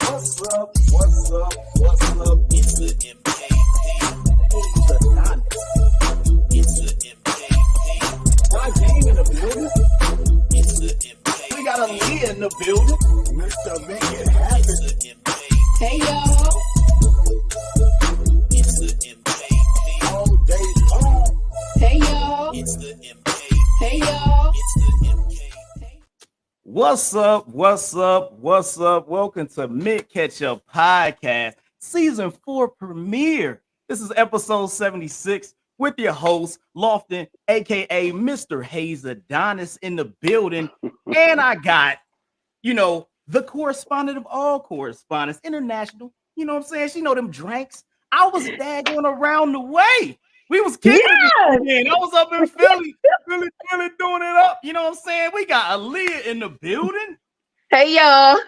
What's up? What's up? What's up? It's the MKP. It's the MKP. Raheem in the building. It's the MKP. We got a Leah in the building. Mr. Make It Happen. It's the MKP. Hey y'all. It's the MKP. All day long. Hey y'all. It's the MKP. Hey y'all. It's the MKP. What's up? What's up? What's up? Welcome to Ketchup Podcast, Season 4 premiere. This is episode 76 with your host, Lofton, aka Mr. Hayes Adonis in the building. And I got, the correspondent of all correspondents, international. You know what I'm saying? She know them drinks. I was daggone around the way. We was kicking it again. I was up in Philly doing it up. You know what I'm saying? We got Aaliyah in the building. Hey y'all.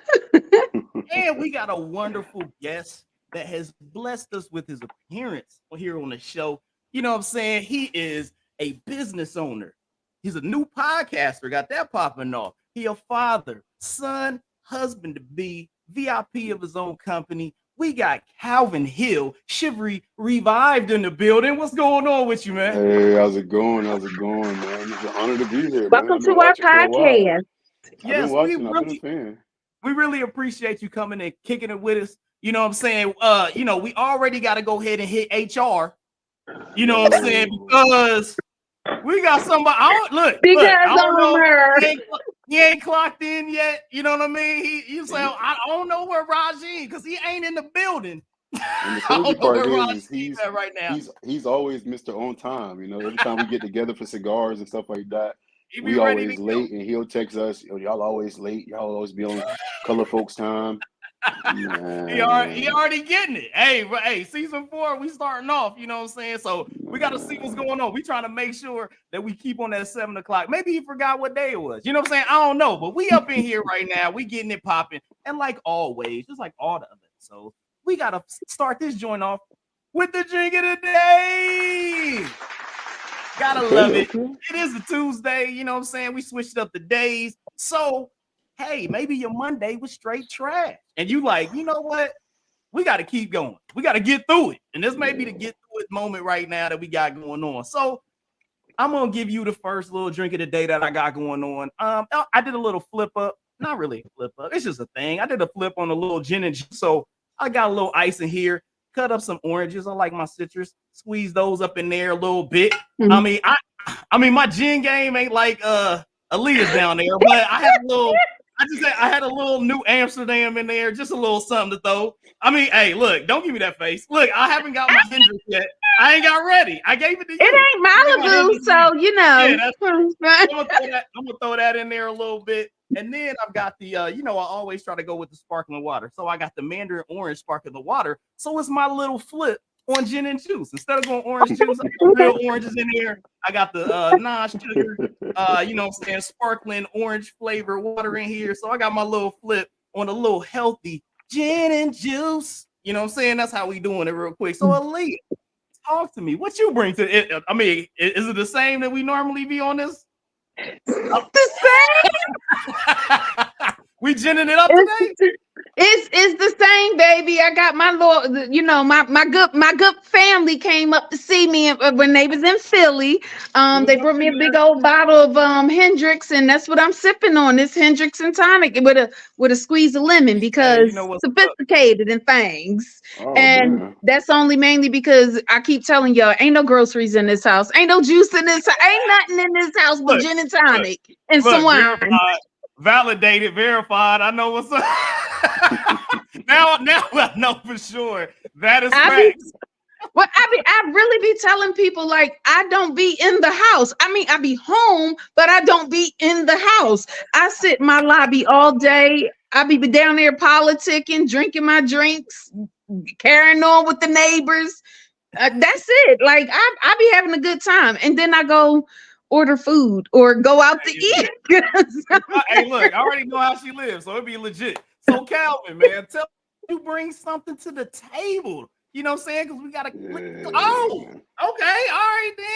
And we got a wonderful guest that has blessed us with his appearance here on the show. You know what I'm saying? He is a business owner. He's a new podcaster. Got that popping off. He a father, son, husband to be, VIP of his own company. We got Calvin Hill, Chivalry Revived in the building. What's going on with you, man? Hey, how's it going, man? It's an honor to be here. Welcome to our podcast. Yes, we really appreciate you coming and kicking it with us. You know what I'm saying? We already got to go ahead and hit HR. You know what I'm saying? Because we got somebody. He ain't clocked in yet. You know what I mean? You say, I don't know where Raheem, because he ain't in the building. And the crazy part is he's right now. He's always Mr. On Time. Every time we get together for cigars and stuff like that, we always late, and he'll text us, y'all always late. Y'all always be on Color Folks time. He already getting it. Hey, season 4, we starting off, you know what I'm saying? So we got to see what's going on. We trying to make sure that we keep on that 7 o'clock. Maybe he forgot what day it was. You know what I'm saying? I don't know, but we up in here right now. We getting it popping. And like always, just like all the other episodes, we got to start this joint off with the drink of the day. Gotta love it. It is a Tuesday, you know what I'm saying? We switched up the days. So hey, maybe your Monday was straight trash. And you like, you know what? We got to keep going. We got to get through it. And this may be the get through it moment right now that we got going on. So I'm going to give you the first little drink of the day that I got going on. I did a little flip up. Not really a flip up. It's just a thing. I did a flip on a little gin and juice. So I got a little ice in here. Cut up some oranges. I like my citrus. Squeeze those up in there a little bit. Mm-hmm. I mean, my gin game ain't like Aaliyah's down there, but I had a little New Amsterdam in there, just a little something to throw. I mean, hey, look, don't give me that face. Look, I haven't got my Hendrix yet. I ain't got ready. I gave it to you. It ain't Malibu, so Yeah, I'm gonna throw that in there a little bit. And then I've got the, I always try to go with the sparkling water. So I got the Mandarin Orange sparkling water. So it's my little flip on gin and juice. Instead of going orange juice, I got real oranges in there. I got the non-sugar, sparkling orange flavor water in here. So I got my little flip on a little healthy gin and juice. You know what I'm saying? That's how we doing it real quick. So Aaliyah, talk to me. What you bring to it? I mean, is it the same that we normally be on this? The same. We ginning it up today? It's the same, baby. I got my little, my good family came up to see me when they was in Philly. They brought me a big old bottle of Hendrix, and that's what I'm sipping on. This Hendrix and tonic with a squeeze of lemon because sophisticated and things. That's only mainly because I keep telling y'all, ain't no groceries in this house, ain't no juice in this house, ain't nothing in this house but gin and tonic and some wine. Validated, verified. I know what's up. now I know for sure that is facts. I really be telling people, like, I don't be in the house. I mean, I be home, but I don't be in the house. I sit in my lobby all day. I be down there politicking, drinking my drinks, carrying on with the neighbors. That's it. Like, I be having a good time, and then I go order food or go out to eat. Hey, look, I already know how she lives, so it'd be legit. So Calvin, man, tell me you bring something to the table. You know what I'm saying? Because we gotta. Oh, okay, all right, then.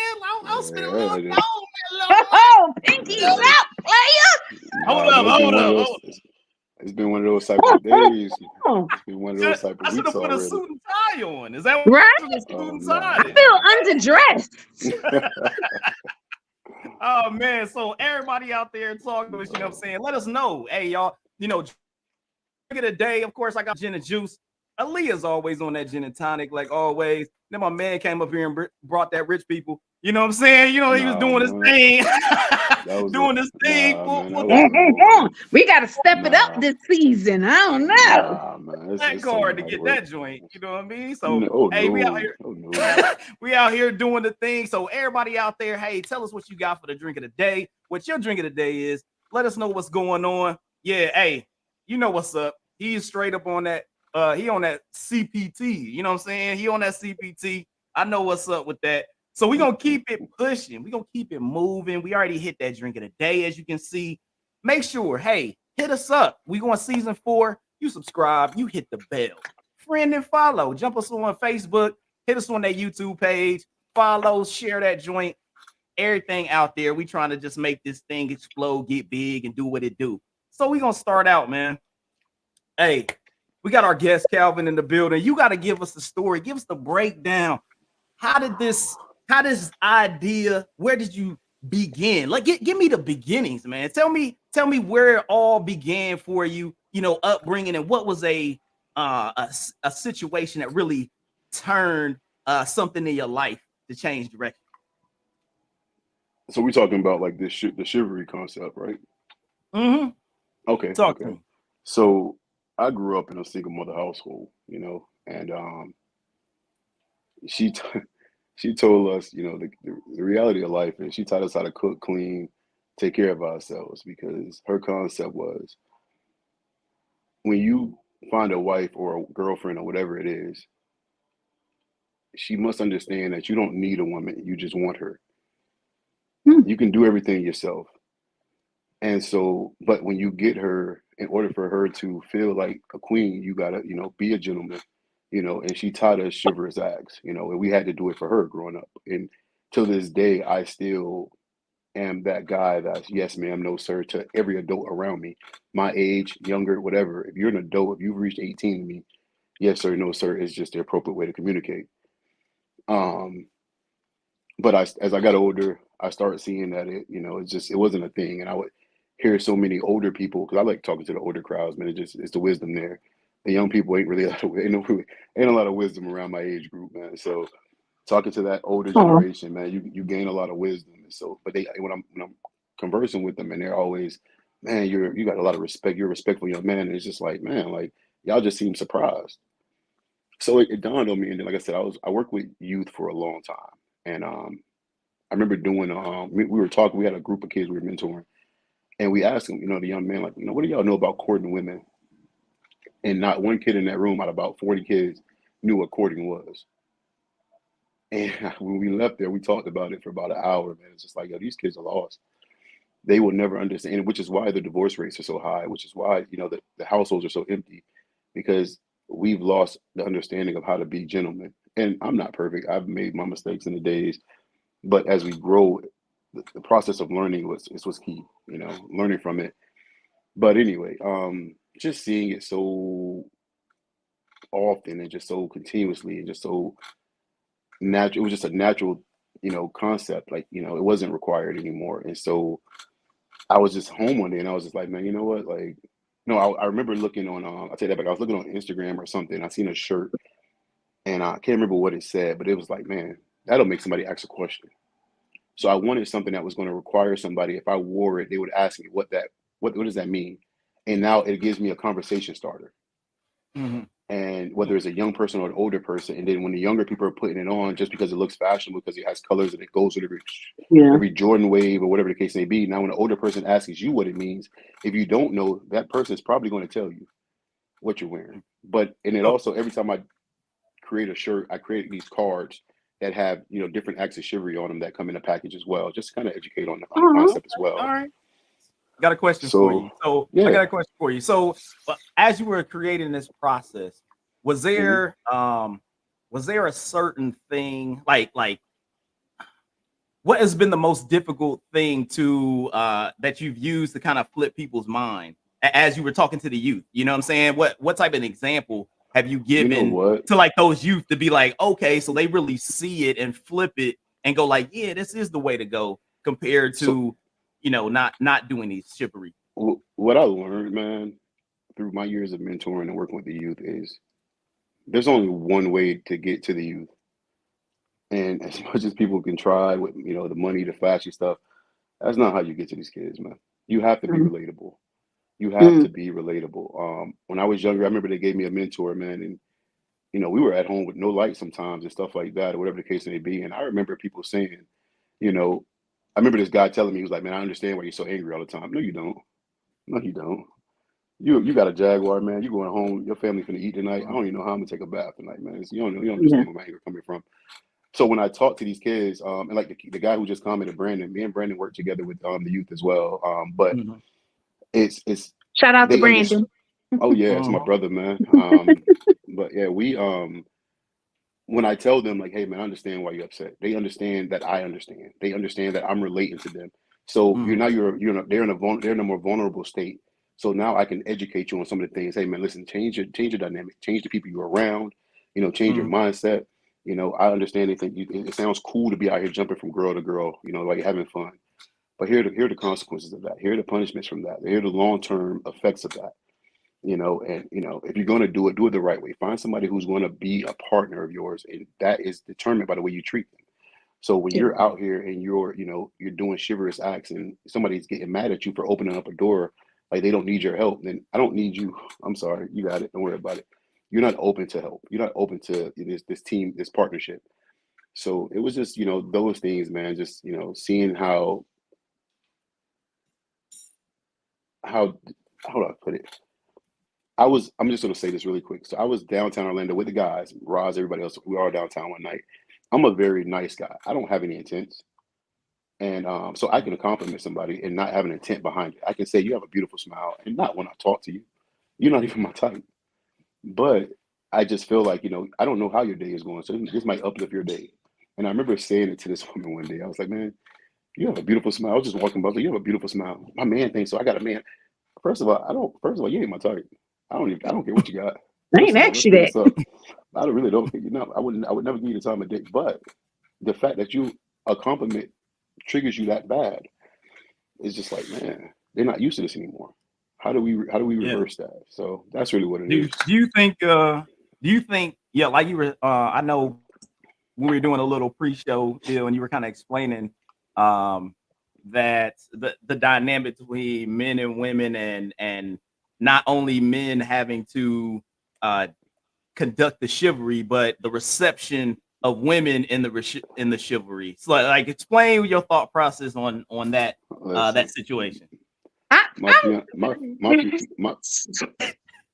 I'll spend a little time. Oh, pinky out, player. Hold up. It's been one of those type of days. Oh, It's been one of those type I of should have weeks put a already. suit and tie on. Is that right? what a suit and Oh, tie? I feel underdressed. Oh man, so everybody out there talking to us, you know what I'm saying? Let us know. Hey, y'all, drink of the day. Of course, I got gin and juice. Aaliyah's always on that gin and tonic, like always. Then my man came up here and brought that rich people. You know what I'm saying? He was doing his thing. Doing his thing. We got to step it up this season. I don't know. Man, that card to get that joint. You know what I mean? So, hey, we out here. We out here doing the thing. So, everybody out there, hey, tell us what you got for the drink of the day. What your drink of the day is. Let us know what's going on. Yeah, hey, you know what's up. He's straight up on that. He on that CPT. You know what I'm saying? He on that CPT. I know what's up with that. So we're going to keep it pushing. We're going to keep it moving. We already hit that drink of the day, as you can see. Make sure, hey, hit us up. We going season 4. You subscribe. You hit the bell. Friend and follow. Jump us on Facebook. Hit us on that YouTube page. Follow, share that joint. Everything out there. We trying to just make this thing explode, get big, and do what it do. So we're going to start out, man. Hey, we got our guest, Calvin, in the building. You got to give us the story. Give us the breakdown. How did this idea, where did you begin? Like, give me the beginnings, man. Tell me where it all began for you, upbringing, and what was a situation that really turned something in your life to change direction. So we're talking about like the chivalry concept, right? Mm-hmm. Okay. Talk to me. So I grew up in a single mother household, and she told us, the reality of life is she taught us how to cook, clean, take care of ourselves, because her concept was when you find a wife or a girlfriend or whatever it is, she must understand that you don't need a woman. You just want her. You can do everything yourself. And so, but when you get her, in order for her to feel like a queen, you gotta, be a gentleman, and she taught us chivalrous acts, and we had to do it for her growing up. And till this day, I still am that guy that's yes, ma'am, no, sir, to every adult around me, my age, younger, whatever. If you're an adult, if you've reached 18 to me, yes, sir, no, sir, is just the appropriate way to communicate. But as I got older, I started seeing that it wasn't a thing. And I would hear so many older people, because I like talking to the older crowds, man. It's the wisdom there. The young people ain't really ain't a lot of wisdom around my age group, man. So talking to that older generation, man, you gain a lot of wisdom. And so, but when I'm conversing with them, and they're always, man, you got a lot of respect. You're a respectful young man. And it's just like, man, like y'all just seem surprised. So it dawned on me, and then, like I said, I worked with youth for a long time, and I remember doing we were talking. We had a group of kids we were mentoring, and we asked them, the young man, like, what do y'all know about courting women? And not one kid in that room out of about 40 kids knew what courting was. And when we left there, we talked about it for about an hour, man. It's just like, yo, these kids are lost. They will never understand, which is why the divorce rates are so high, which is why, the households are so empty, because we've lost the understanding of how to be gentlemen. And I'm not perfect. I've made my mistakes in the days, but as we grow, the process of learning was key, learning from it. But anyway, just seeing it so often and just so continuously and just so natural. It was just a natural, concept. Like, it wasn't required anymore. And so I was just home one day and I was just like, man, you know what? Like, no, I remember looking on, I'll tell you that back. I was looking on Instagram or something. I seen a shirt and I can't remember what it said, but it was like, man, that'll make somebody ask a question. So I wanted something that was going to require somebody, if I wore it, they would ask me what does that mean? And now it gives me a conversation starter. Mm-hmm. And whether it's a young person or an older person, and then when the younger people are putting it on just because it looks fashionable, because it has colors and it goes with every Jordan wave or whatever the case may be. Now, when an older person asks you what it means, if you don't know, that person is probably going to tell you what you're wearing. But, and it also, every time I create a shirt, I create these cards that have, different acts of chivalry on them that come in a package as well, just to kind of educate on the concept as well. All right. Got a question for you. So yeah. I got a question for you. So as you were creating this process, was there a certain thing like what has been the most difficult thing to that you've used to kind of flip people's mind as you were talking to the youth? You know what I'm saying? What type of example have you You know given what? to like those youth to be like, okay, so they really see it and flip it and go like, yeah, this is the way to go compared So to, you know, not doing these chivalry. what I learned, man, through my years of mentoring and working with the youth is there's only one way to get to the youth. And as much as people can try with, you know, the money, the flashy stuff, that's not how you get to these kids, man. You have to be Mm, relatable. You have mm, to be relatable. When I was younger, I remember they gave me a mentor, man, and you know, we were at home with no light sometimes and stuff like that, or whatever the case may be. And I remember people saying, you know, I remember this guy telling me, he was like, man, I understand why you're so angry all the time. No, you don't. No, you don't. You got a Jaguar, man. You going home, your family finna eat tonight. I don't even know how I'm gonna take a bath tonight, man. You don't yeah. understand where my anger coming from. So when I talk to these kids, and like the guy who just commented, Brandon, me and Brandon work together with the youth as well. But Mhm. it's Shout out to they understand. Brandon. Oh yeah, it's my Mhm. brother, man. But yeah, we when I tell them like, hey man, I understand why you're upset. They understand that I understand. They understand that I'm relating to them. So Mhm. they're in a more vulnerable state. So now I can educate you on some of the things. Hey man, listen, change your dynamic, change the people you're around. You know, change your Mhm. mindset. You know, I understand they think it sounds cool to be out here jumping from girl to girl. You know, like having fun. But here are the consequences of that. Here are the punishments from that. Here are the long term effects of that. You know, and you know, if you're going to do it the right way. Find somebody who's going to be a partner of yours, and that is determined by the way you treat them. So when Yeah. you're out here and you're doing chivalrous acts, and somebody's getting mad at you for opening up a door, like they don't need your help, then I don't need you. I'm sorry, you got it. Don't worry about it. You're not open to help. You're not open to this team, this partnership. So it was just those things, man. Just seeing how how do I put it? I'm just gonna say this really quick. So I was downtown Orlando with the guys, Roz, everybody else. We were all downtown one night. I'm a very nice guy. I don't have any intents. And so I can compliment somebody and not have an intent behind it. I can say you have a beautiful smile and not when I talk to you. You're not even my type. But I just feel like, I don't know how your day is going. So this might uplift your day. And I remember saying it to this woman one day. I was like, man, you have a beautiful smile. I was just walking by, I was like, you have a beautiful smile. My man thinks so. I got a man. First of all, you ain't my type. I don't care what you got. I ain't First of all, let's asked you clear that. this up. I really don't think I would never give you the time of day. But the fact that a compliment triggers you that bad, it's just like, man, they're not used to this anymore. How do we Yeah. reverse that? So that's really what it Do is. you think yeah, like you were I know when we were doing a little pre-show deal and you were kind of explaining um that the dynamic between men and women and not only men having to uh conduct the chivalry, but the reception of women in in the chivalry. So like explain your thought process on that Listen, situation. I, my I, fian my my fi- my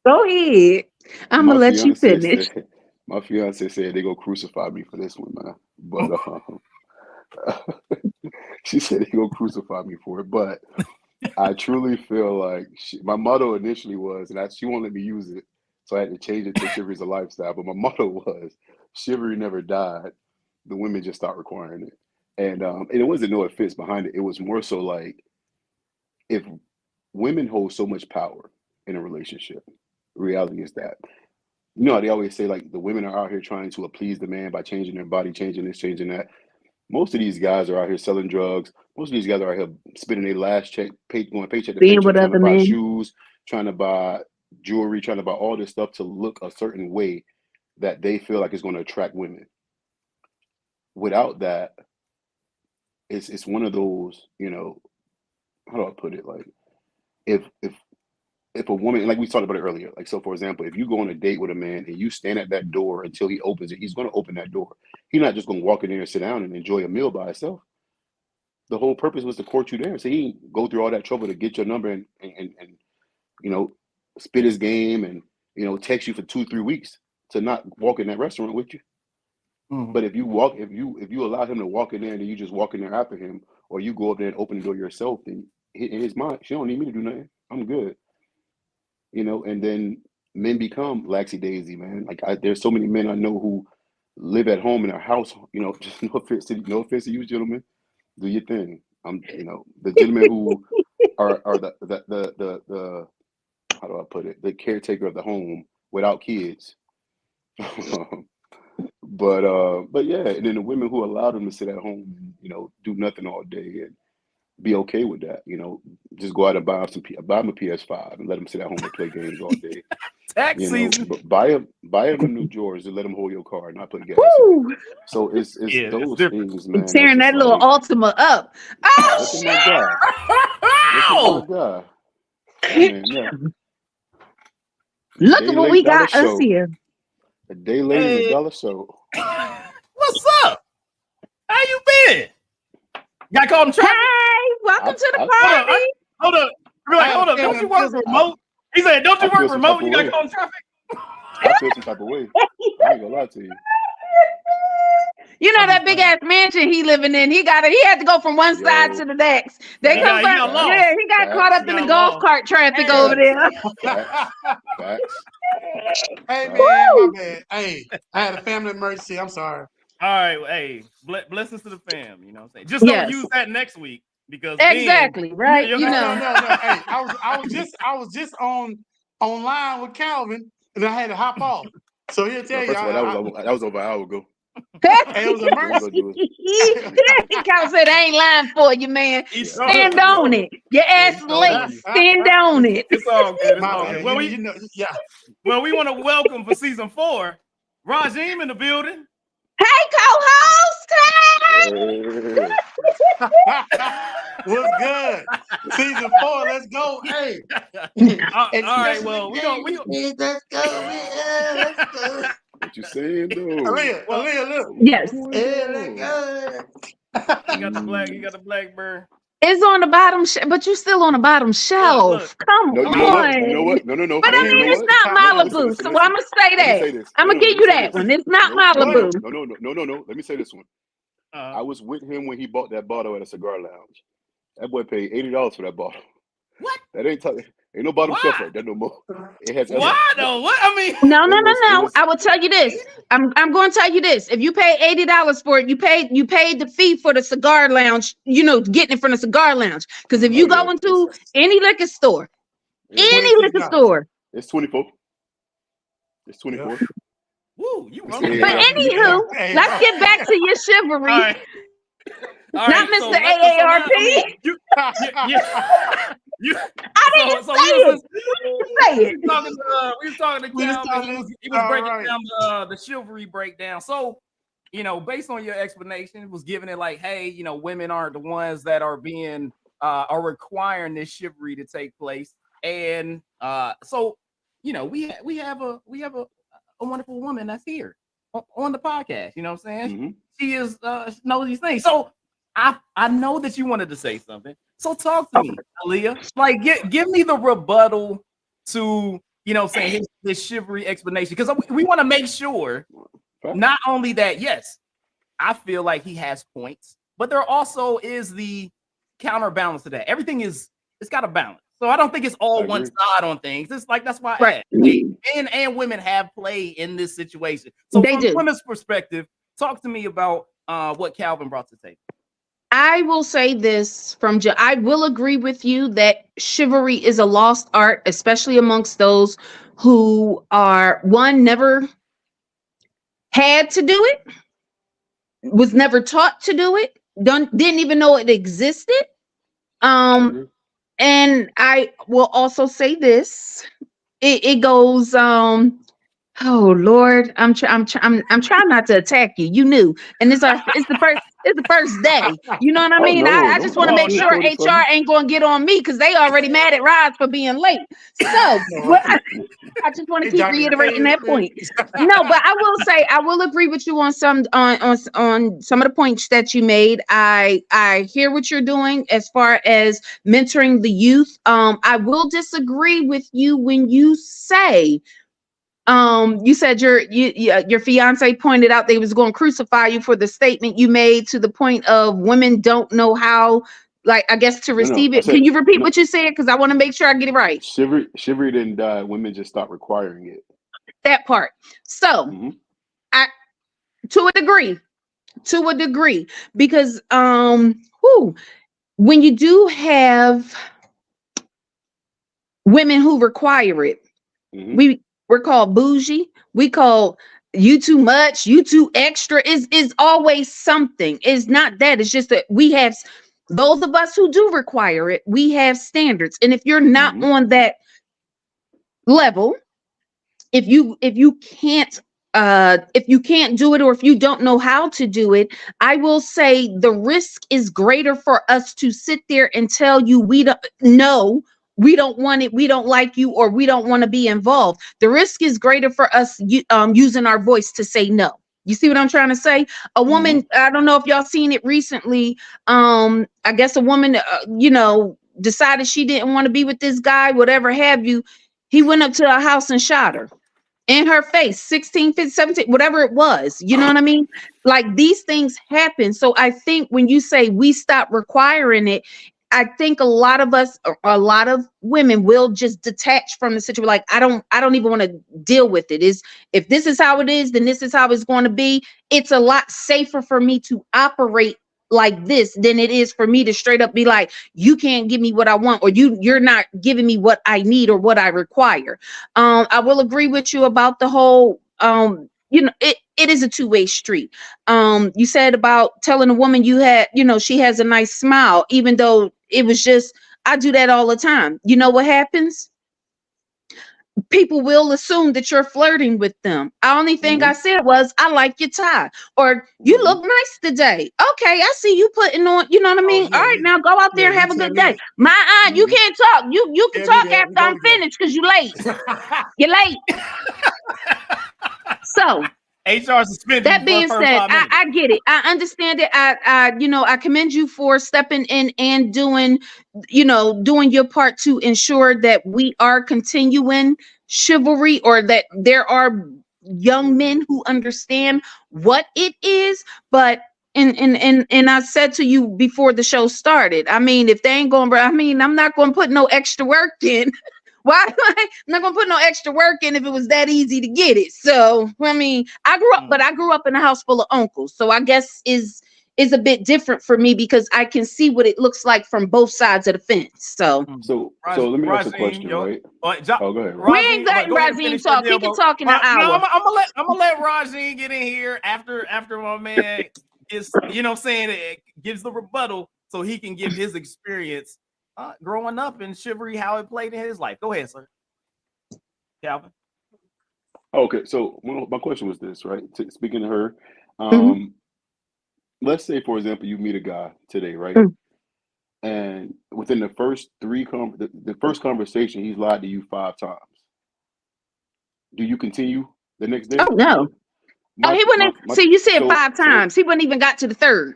Go ahead. I'm gonna my let you fiance finish. said my fiance said they go crucify me for this one, man. But she said they go crucify me for it. But I truly feel like my motto initially was, and she won't let me use it, so I had to change it to chivalry's a lifestyle. But my motto was, chivalry never died. The women just start requiring it, and it wasn't no offense behind it. It was more so like if women hold so much power in a relationship, reality is that how they always say like the women are out here trying to appease the man by changing their body, changing this, changing that. Most of these guys are out here selling drugs. Most of these guys are out here spending their last check, going paycheck to Being paycheck, with trying to other buy men. shoes, trying to buy jewelry, trying to buy all this stuff to look a certain way that they feel like is going to attract women. Without that, it's one of those, how do I put it? Like if if if a woman, like we talked about it earlier, like so for example, if you go on a date with a man and you stand at that door until he opens it, he's going to open that door. He's not just going to walk in there and sit down and enjoy a meal by himself. The whole purpose was to court you there. So he didn't go through all that trouble to get your number and you know spit his game and text you for 2 3 weeks to not walk in that restaurant with you. Mhm. But if you allow him to walk in there and then you just walk in there after him, or you go up there and open the door yourself, then in his mind, she don't need me to do nothing. I'm good. And then men become laxy daisy, man. Like there's so many men I know who live at home in their house. Just no offense to you, gentlemen. Do your thing. The gentlemen who are the how do I put it? The caretaker of the home without kids. But yeah, and then the women who allow them to sit at home and, you know, do nothing all day and be okay with that, you know, just go out and buy them a PS5 and let them sit at home and play games all day. Tax You know, season. but buy them a new George and let them hold your car and not put gas in it. Woo! So it's Yeah, those it's different. things, man. Tearing that's that just little like, Ultima up. Oh look at shit! my guy. Look at my guy. Man, yeah. Look Day at what late, we dollar got us show. here. A day late is Hey. a dollar show. What's up? How you been? Got caught in traffic? Hey, welcome to the I- party. Hold up. We're like, hold up. Don't you work remote? He said, don't you I feel work some remote? type You of got way. caught in traffic? I feel some type of way. I ain't gonna lie to you. You know that big ass mansion he living in. He had to go from one side Yo. to the next. They He come got from lost. yeah. He got caught up He in the got golf lost. cart traffic Hey. over there. Facts. Hey man, Woo! my bad. Hey, I had a family emergency. I'm sorry. All right. Hey, blessings to the fam. You know what I'm saying? Just don't Yes. use that next week because Exactly, right? you You know. know. No. Hey, I was just online with Calvin, and I had to hop off. So he'll tell No, you, first of all, that was over an hour ago. hey, it was We ain't gonna emergency. do it. He kind of said, "I ain't lying for you, man. He's Stand on it. Your ass He's late. on you. Stand on it." It's all good. It's My all bad. good. Well, You know, yeah. well, we want to welcome for season 4, Rajim in the building. Hey, co-host. Hey. What's good? Season 4, let's go. Hey. All right. Well, we let's go. What you saying, though? Aaliyah, look. Yes. What's going on? You got the blackbird. It's on the bottom, but you still on the bottom shelf. Look. Come No, on. you know what? No. But I mean, it's not Malibu, so I'm gonna say Let me that. say this. I'm gonna No, give let you me say that this. one. It's not Malibu. No. Let me say this one. I was with him when he bought that bottle at a cigar lounge. That boy paid $80 for that bottle. What? That ain't no bottom Why? shelf right there no more. It has Why though? What? I mean, No. It was- I will tell you this. I'm going to tell you this. If you pay $80 for it, you paid the fee for the cigar lounge. You know, getting it from the cigar lounge. Because if you go into any liquor store, It's 24. It's 24. woo, you wrong. But Yeah. anywho, Hey, let's get back to your chivalry. All right. Not Mr. AARP. I didn't say it. Say it. We was talking to Calvin. He was breaking Alright. down the chivalry breakdown. So, you know, based on your explanation, it was giving it like, hey, you know, women aren't the ones that are being are requiring this chivalry to take place. And so, you know, we have a wonderful woman that's here on the podcast. You know what I'm saying? Mm-hmm. She is knows these things. So I know that you wanted to say something. So talk to me, Aaliyah. Like, give me the rebuttal to, you know, saying his chivalry explanation, because we want to make sure not only that, yes, I feel like he has points, but there also is the counterbalance to that. Everything it's got a balance. So I don't think it's all one side on things. It's like, that's why I asked. Men and women have play in this situation. So from women's perspective, talk to me about what Calvin brought to the table. I will say this I will agree with you that chivalry is a lost art, especially amongst those who are never had to do it, was never taught to do it, didn't even know it existed. And I will also say this. It goes oh Lord, I'm trying not to attack you. You knew, and it's the first day. You know what I mean? I just want to make sure HR ain't going to get on me because they already mad at Roz for being late. So I just want to keep reiterating that point. No, but I will agree with you on some on some of the points that you made. I hear what you're doing as far as mentoring the youth. I will disagree with you when you say. You said your fiance pointed out they was going to crucify you for the statement you made to the point of women don't know how, like, I guess, to receive it. Can you repeat what you said? Because I want to make sure I get it right. Chivalry didn't die. Women just stopped requiring it. That part. So, to a degree, because when you do have women who require it. We're called bougie. We call you too much, you too extra. Is always something. It's not that. It's just that we have, those of us who do require it, we have standards. And if you're not on that level, if you can't do it, or if you don't know how to do it, I will say the risk is greater for us to sit there and tell you we don't know, we don't want it, we don't like you, or we don't want to be involved. The risk is greater for us using our voice to say no. You see what I'm trying to say? A woman, I don't know if y'all seen it recently. I guess a woman, decided she didn't want to be with this guy, whatever have you. He went up to her house and shot her in her face, 16, 15, 17, whatever it was. You know what I mean? Like, these things happen. So I think when you say we stop requiring it, I think a lot of us, a lot of women will just detach from the situation. Like, I don't even want to deal with it. If this is how it is, then this is how it's going to be. It's a lot safer for me to operate like this than it is for me to straight up be like, you can't give me what I want, or you're not giving me what I need or what I require. I will agree with you about the whole, it is a two-way street. You said about telling a woman she has a nice smile, even though it was just, I do that all the time. You know what happens? People will assume that you're flirting with them. The only thing I said was, I like your tie, or you look nice today. Okay, I see you putting on, you know what I mean? All right, now go out there and have a good day. You can't talk. You can talk after I'm finished because you late. You're late. So HR suspended. That being said, I get it. I understand it. I commend you for stepping in and doing your part to ensure that we are continuing chivalry, or that there are young men who understand what it is. But and I said to you before the show started, I mean, if they ain't going, I'm not going to put no extra work in. Why? I'm not gonna put no extra work in if it was that easy to get it. So I mean, I grew up in a house full of uncles, so I guess is a bit different for me because I can see what it looks like from both sides of the fence. So let me ask a question, right? Oh, go ahead. We ain't letting Razine talk. He can talk in an hour. I'm gonna let Razine get in here after my man is, gives the rebuttal so he can give his experience. Growing up in chivalry, how it played in his life. Go ahead, sir. Calvin. Okay, so my question was this, right? Speaking to her, let's say, for example, you meet a guy today, right? And within the first the first conversation, he's lied to you 5 times. Do you continue the next day? Oh no. He wouldn't. See, you said 5 times. He wouldn't even got to the 3rd.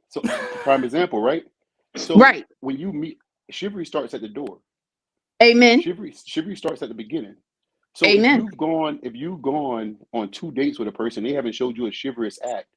So, prime example, right? So, right. When you meet, chivalry starts at the door. Amen. Chivalry starts at the beginning. So Amen. If you've gone on 2 dates with a person, they haven't showed you a chivalrous act,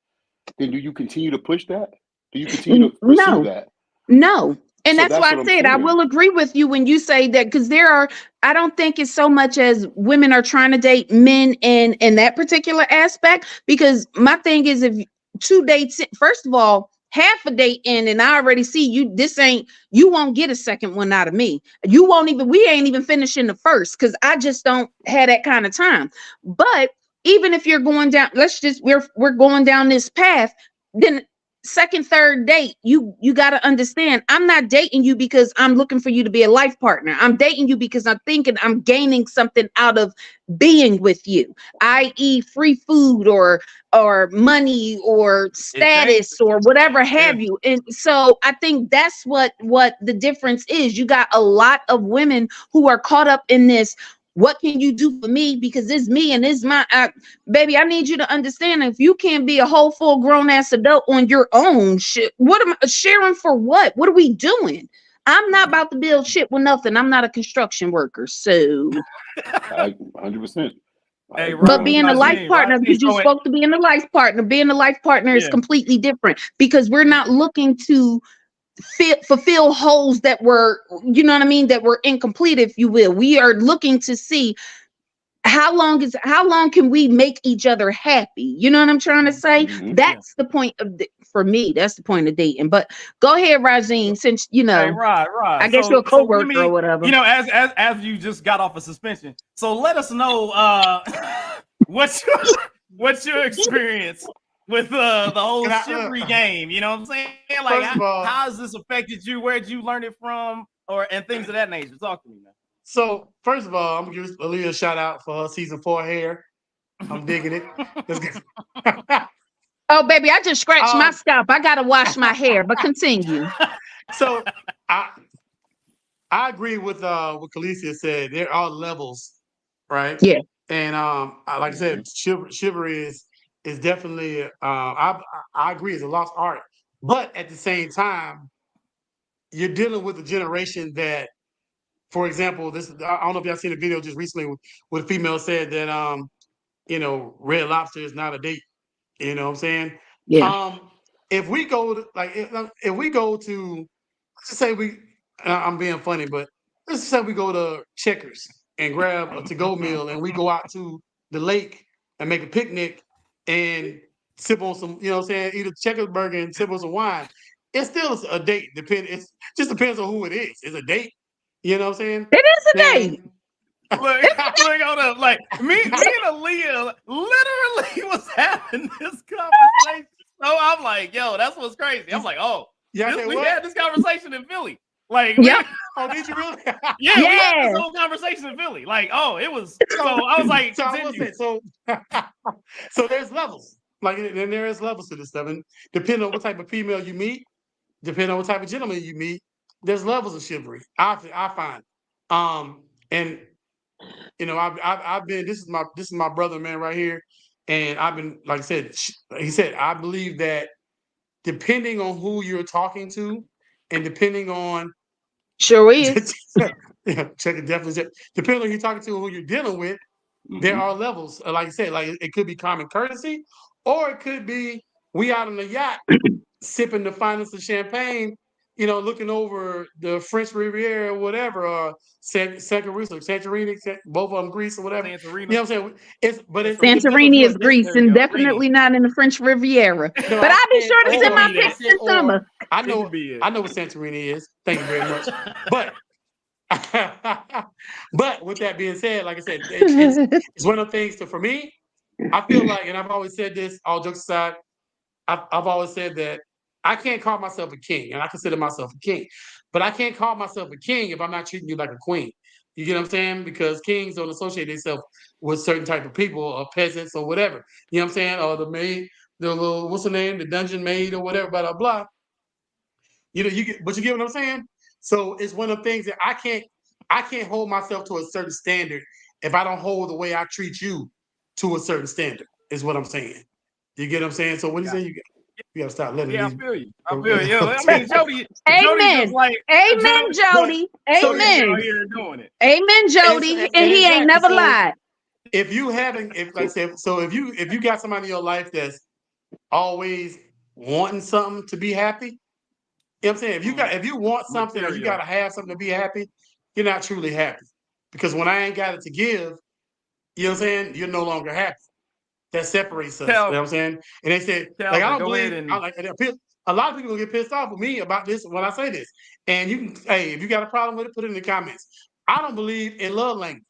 then do you continue to push that? Do you continue to pursue that? No. And that's why I said I will agree with you when you say that, because I don't think it's so much as women are trying to date men in that particular aspect, because my thing is, if 2 dates, first of all, half a date in, and I already see you won't get a second one out of me. We ain't even finishing the first, because I just don't have that kind of time. But even if you're going down, we're going down this path, then second, 3rd date, you got to understand, I'm not dating you because I'm looking for you to be a life partner. I'm dating you because I'm thinking I'm gaining something out of being with you, i.e. free food or money or status or whatever have you. And so I think that's what the difference is. You got a lot of women who are caught up in this. What can you do for me? Because it's me and it's my baby. I need you to understand, if you can't be a whole full grown ass adult on your own, shit, what am I sharing for? What are we doing? I'm not about to build shit with nothing. I'm not a construction worker. So 100%. But being a life partner, because you spoke to being a life partner is completely different, because we're not looking to fulfill holes that were, that were incomplete, if you will. We are looking to see how long can we make each other happy. You know what I'm trying to say? That's the point for me. That's the point of dating. But go ahead, Rajeen, since you know, Hey, right. I guess you're a coworker or whatever. You know, as you just got off a suspension, so let us know what's your experience with the whole chivalry game. You know what I'm saying? Like, how has this affected you? Where'd you learn it from, and things of that nature? Talk to me, man. So first of all, I'm gonna give Aaliyah a shout out for her season 4 hair. I'm digging it. Let's get. Oh, baby, I just scratched my scalp. I gotta wash my hair, but continue. So I agree with what Khaleesi said. There are levels, right? Yeah. And like I said, chivalry is definitely I agree, it's a lost art. But at the same time, you're dealing with a generation that, for example, I don't know if y'all seen a video just recently where a female said that you know, Red Lobster is not a date. You know what I'm saying? Yeah. If we go to, if we go to, let's just say I'm being funny, but let's just say we go to Checkers and grab a to-go meal and we go out to the lake and make a picnic and sip on some, you know what I'm saying, eat a Checkers burger and sip on some wine. It's still a date. It just depends on who it is. It's a date. You know what I'm saying? It is a date. Look, hold up. Like me and Aaliyah literally was having this conversation. So I'm like, yo, that's what's crazy. I'm like, oh, we had this conversation in Philly. Like, oh, did you really? We had this whole conversation in Philly. Like, oh, it was. So I was like, so there's levels. Like, and there is levels to this stuff, and depending on what type of female you meet, depending on what type of gentleman you meet, there's levels of chivalry. I find, and you know, I've been. This is my brother, man, right here, and I've been, like I said, he said, I believe that depending on who you're talking to, and depending on sure is, check it definitely. Depending on who you're talking to, who you're dealing with, there are levels. Like I said, like it could be common courtesy, or it could be we out on the yacht sipping the finest of champagne, you know, looking over the French Riviera or whatever, or Santorini, both of them Greece or whatever. Santorini. You know what I'm saying? Santorini is Greece and definitely not in the French Riviera. No, but I'll be sure to send my pics in summer. I know what Santorini is. Thank you very much. But with that being said, like I said, it's one of the things for me, I feel like, and I've always said this, all jokes aside, I've always said that I can't call myself a king, and I consider myself a king, but I can't call myself a king if I'm not treating you like a queen. You get what I'm saying? Because kings don't associate themselves with certain type of people or peasants or whatever. You know what I'm saying? Or the maid, the little, what's her name? The dungeon maid or whatever, blah, blah, blah. You know, but you get what I'm saying? So it's one of the things that I can't hold myself to a certain standard if I don't hold the way I treat you to a certain standard, is what I'm saying. You get what I'm saying? So what do you say? You gotta stop letting me. I feel you. I mean, Jody. Amen. Amen, Jody. Amen. Amen, Jody. And he ain't never lied. If you got somebody in your life that's always wanting something to be happy, you know what I'm saying? If you want something or you gotta have something to be happy, you're not truly happy. Because when I ain't got it to give, you know what I'm saying? You're no longer happy. That separates us. You know what I'm saying? And they said, like, I don't believe, a lot of people will get pissed off with me about this when I say this. And you can, hey, if you got a problem with it, put it in the comments. I don't believe in love language.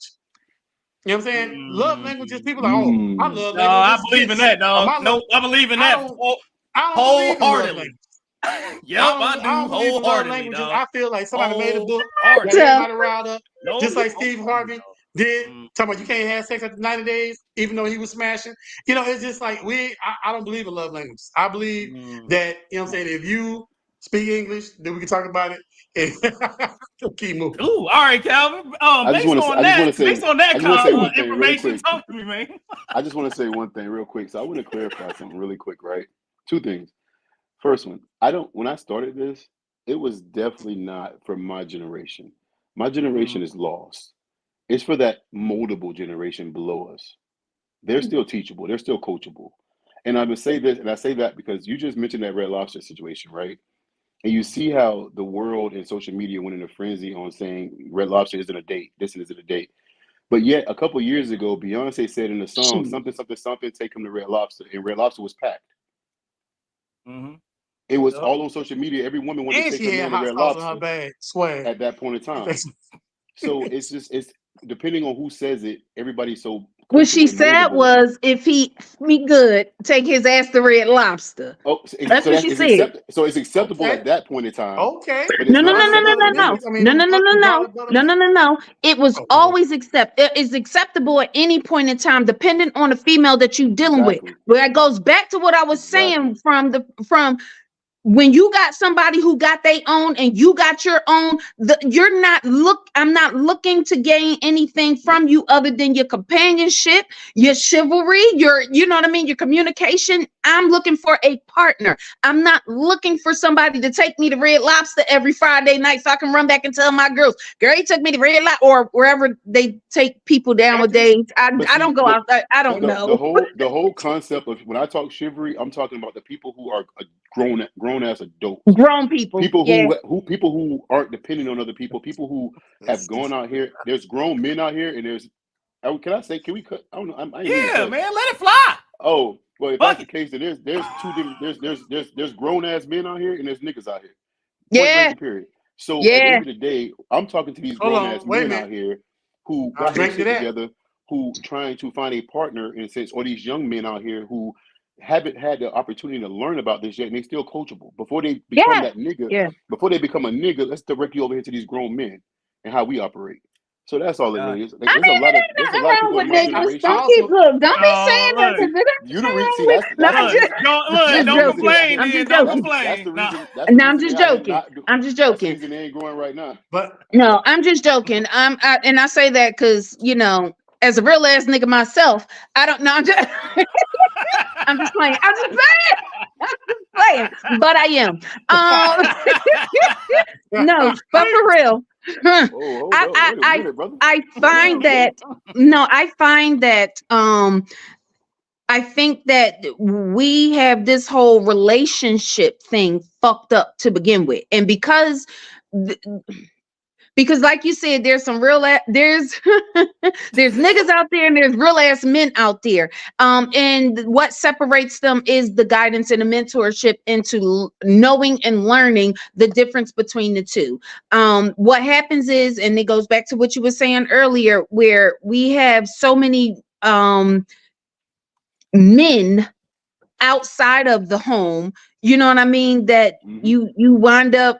You know what I'm saying? Love language is people like, oh, I love language. No, I believe in that, dog. No, I believe in that wholeheartedly. Yep, I do wholeheartedly. I feel like somebody made a book, got everybody riled up, just like Steve Harvey did. Talking about you can't have sex after 90 days, even though he was smashing. You know, it's just like I don't believe in love language. I believe that, you know what I'm saying, if you speak English, then we can talk about it and keep moving. Ooh, all right, Calvin. Based on that information, talk to me, man. I just want to say one thing real quick. So I want to clarify something really quick, right? Two things. First one, when I started this, it was definitely not for my generation. My generation is lost. It's for that moldable generation below us. They're still teachable. They're still coachable. And I would say this, and I say that because you just mentioned that Red Lobster situation, right? And you see how the world and social media went in a frenzy on saying Red Lobster isn't a date. This isn't a date. But yet, a couple of years ago, Beyonce said in the song, something, something, something, take him to Red Lobster. And Red Lobster was packed. Mm-hmm. It was Yup. all on social media. Every woman wanted to And take she her had man to hot Red sauce in her Lobster bag. Swag. at that point in time. So it's depending on who says it. Everybody's so What she comfortable and said moldable. was, if he me good, take his ass to Red Lobster. Oh, That's what she said. So it's acceptable Okay. at that point in time. Okay. But No, it's no, not no, no, no, acceptable no, for no, niggas. I mean, no, no, no, no, no, garlic butter no, no, no, no. It was Oh, always it's acceptable at any point in time, depending on the female that you're dealing with. Exactly. Where it goes back to what I was Exactly. saying from when you got somebody who got their own and you got your own, I'm not looking to gain anything from you other than your companionship, your chivalry, you know what I mean, your communication. I'm looking for a partner. I'm not looking for somebody to take me to Red Lobster every Friday night so I can run back and tell my girls, girl, he took me to Red Lobster, or wherever they take people nowadays. But I don't go out there. I don't know. The whole concept of when I talk chivalry, I'm talking about the people who are grown as adults. Grown people. People Yeah. who aren't depending on other people. People who have gone out here. There's grown men out here, and there's. Can we cut? I don't know. I ain't mean to Yeah, cut. man, let it fly. Oh, well, if Fuck that's the case, then there's two different. There's grown ass men out here, and there's niggas out here. Point Yeah. blank and period. So at the Yeah. end of the day, I'm talking to these Hold grown on, ass wait a men minute. out here who I'll got their drink to shit that. together, who trying to find a partner in a sense, or these young men out here who haven't had the opportunity to learn about this yet, and they still coachable. Before they become Yeah. that nigga, Yeah. before they become a nigga, let's direct you over here to these grown men and how we operate. So that's all it is. Like, I there's mean, a lot of it ain't there's a nothing lot of wrong people with in my niggas. generation. Don't be look. Don't be Oh, saying look. nothing. You the reason. See, No, that's I'm the just, reason. Don't just don't joking. complain, I'm then. just Don't joking. complain. That's the Nah. reason. That's the No, I'm reason just they out here joking. not do- I'm just That's the joking. reason they ain't growing right now. But No, I'm just joking. And I say that because, you know, as a real ass nigga myself, I don't know. I'm just playing. I'm just playing. But I am. No, but for real. Oh, hold up. Wait a minute, brother. I find that I think that we have this whole relationship thing fucked up to begin with. And because like you said, there's some there's niggas out there and there's real ass men out there. And what separates them is the guidance and the mentorship into knowing and learning the difference between the two. What happens is, and it goes back to what you were saying earlier, where we have so many men outside of the home, you know what I mean, that you wind up,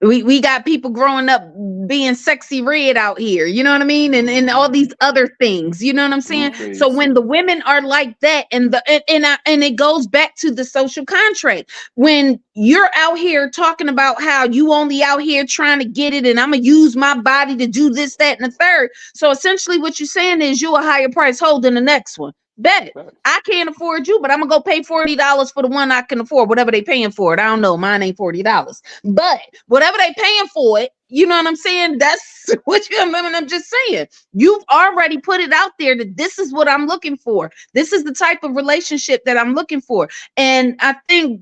we got people growing up being sexy red out here, you know what I mean, and all these other things, you know what I'm saying. So when the women are like that, and it goes back to the social contract, when you're out here talking about how you only out here trying to get it, and I'm gonna use my body to do this, that, and the third. So essentially what you're saying is you a higher price hold than the next one. Bet I can't afford you, but I'm gonna go pay $40 for the one I can afford, whatever they paying for it. I don't know, mine ain't $40, but whatever they paying for it, you know what I'm saying? That's what I'm just saying. You've already put it out there that this is what I'm looking for. This is the type of relationship that I'm looking for. And I think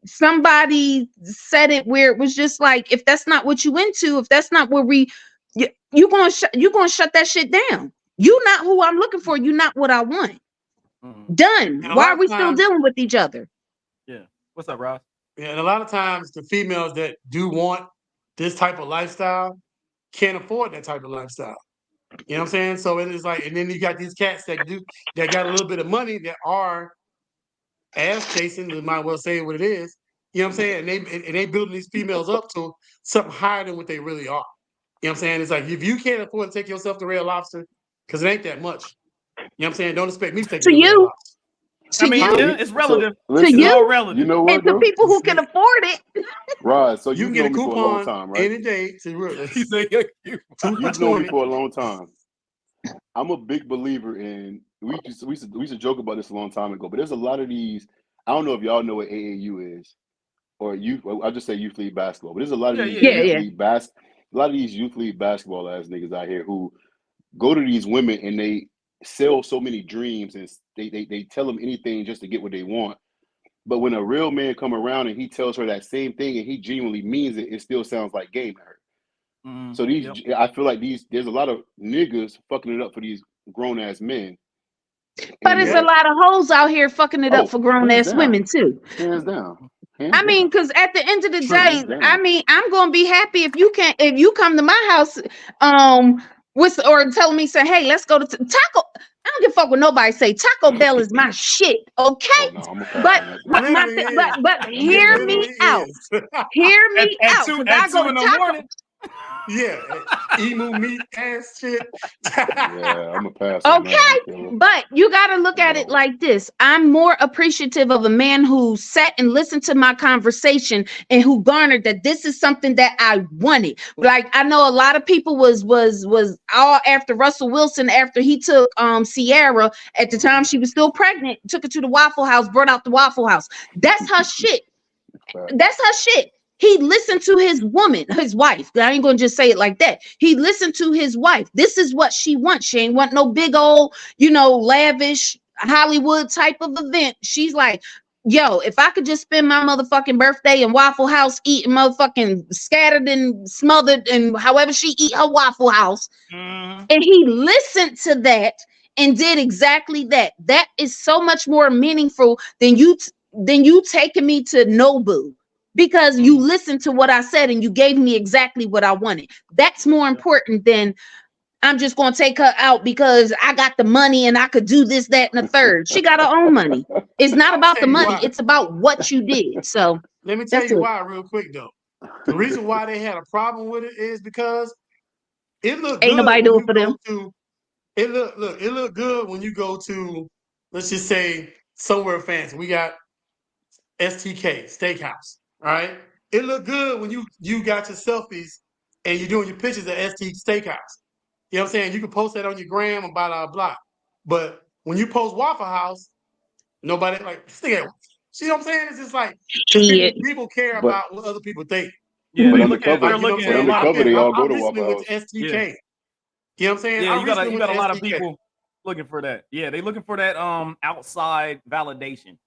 somebody said it where it was just like, if that's not what you into, if that's not where you're gonna shut that shit down. You're not who I'm looking for. You're not what I want. Done. Why are we still dealing with each other? Yeah. What's up, Ross? Yeah, and a lot of times the females that do want this type of lifestyle can't afford that type of lifestyle. You know what I'm saying? So it is like, and then you got these cats that got a little bit of money that are ass chasing. We might well say what it is. You know what I'm saying? And they building these females up to something higher than what they really are. You know what I'm saying? It's like, if you can't afford to take yourself to Red Lobster, because it ain't that much. You know what I'm saying? Don't expect me to take you to Red Lobster. I mean, it's relative. Listen, To you, all relative. You know what, and to though? people who can afford it. Right. So You you've can get known a me for a long coupon time, right? any day to He said, You've known me for a long time. I'm a big believer in. We used to joke about this a long time ago, but there's a lot of these. I don't know if y'all know what AAU is, or youth. I'll just say youth league basketball. But there's a lot of these a lot of these youth league basketball ass niggas out here who go to these women and they sell so many dreams, and they tell them anything just to get what they want. But when a real man come around and he tells her that same thing and he genuinely means it, it still sounds like game to her. So I feel like there's a lot of niggas fucking it up for these grown ass men. But it's a lot of hoes out here fucking it up for grown ass women too. Hands down. I mean, because at the end of the day, I mean, I'm gonna be happy if you come to my house, or telling me, say, hey, let's go to Taco. I don't give a fuck what nobody say. Taco Bell is my shit, okay? But hear me out. Hear me out. At 2 in the morning. Yeah, emu meat ass shit. Yeah, I'm a pass. Okay, but you got to look at it like this. I'm more appreciative of a man who sat and listened to my conversation and who garnered that this is something that I wanted. Like, I know a lot of people was all after Russell Wilson after he took Sierra at the time she was still pregnant, took her to the Waffle House, brought out the Waffle House. That's her shit. That's her shit. He listened to his woman, his wife. I ain't gonna just say it like that. He listened to his wife. This is what she wants. She ain't want no big old, lavish Hollywood type of event. She's like, yo, if I could just spend my motherfucking birthday in Waffle House eating motherfucking scattered and smothered and however she eat her Waffle House. And he listened to that and did exactly that. That is so much more meaningful than you taking me to Nobu. Because you listened to what I said and you gave me exactly what I wanted. That's more important than I'm just going to take her out because I got the money and I could do this, that, and the third. She got her own money. It's not about the money. It's about what you did. So let me tell you why real quick, though. The reason why they had a problem with it is because it looked ain't good nobody do it for them. It looked good when you go to, let's just say, somewhere fancy. We got STK, Steakhouse. All right. It looked good when you got your selfies and you're doing your pictures at ST Steakhouse. You know what I'm saying? You can post that on your gram and blah, blah, blah. But when you post Waffle House, nobody see what I'm saying? It's just like people care about what other people think. Yeah, but they undercover, they all go to Waffle House. With STK. Yeah. You know what I'm saying? Yeah, you got a lot of people looking for that. Yeah, they looking for that outside validation.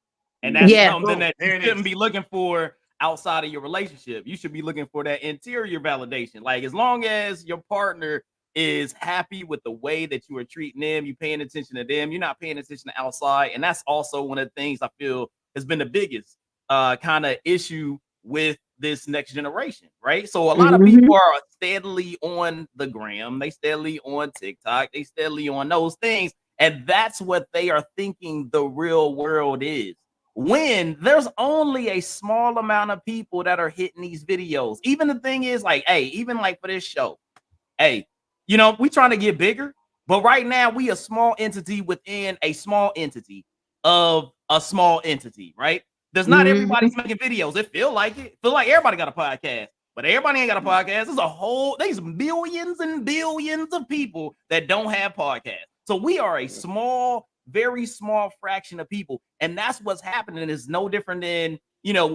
And that's something that you shouldn't be looking for outside of your relationship. You should be looking for that interior validation. Like, as long as your partner is happy with the way that you are treating them, you paying attention to them, you're not paying attention to outside. And that's also one of the things I feel has been the biggest kind of issue with this next generation, right? So a lot of people are steadily on the gram, they steadily on TikTok, they steadily on those things, and that's what they are thinking the real world is. When there's only a small amount of people that are hitting these videos. Even the thing is, like, hey, even like for this show, hey, we trying to get bigger, but right now we a small entity within a small entity of a small entity, right? There's not everybody's making videos. It feel like everybody got a podcast, but everybody ain't got a podcast. There's millions and billions of people that don't have podcasts. So we are a small, very small fraction of people, and that's what's happening. Is no different than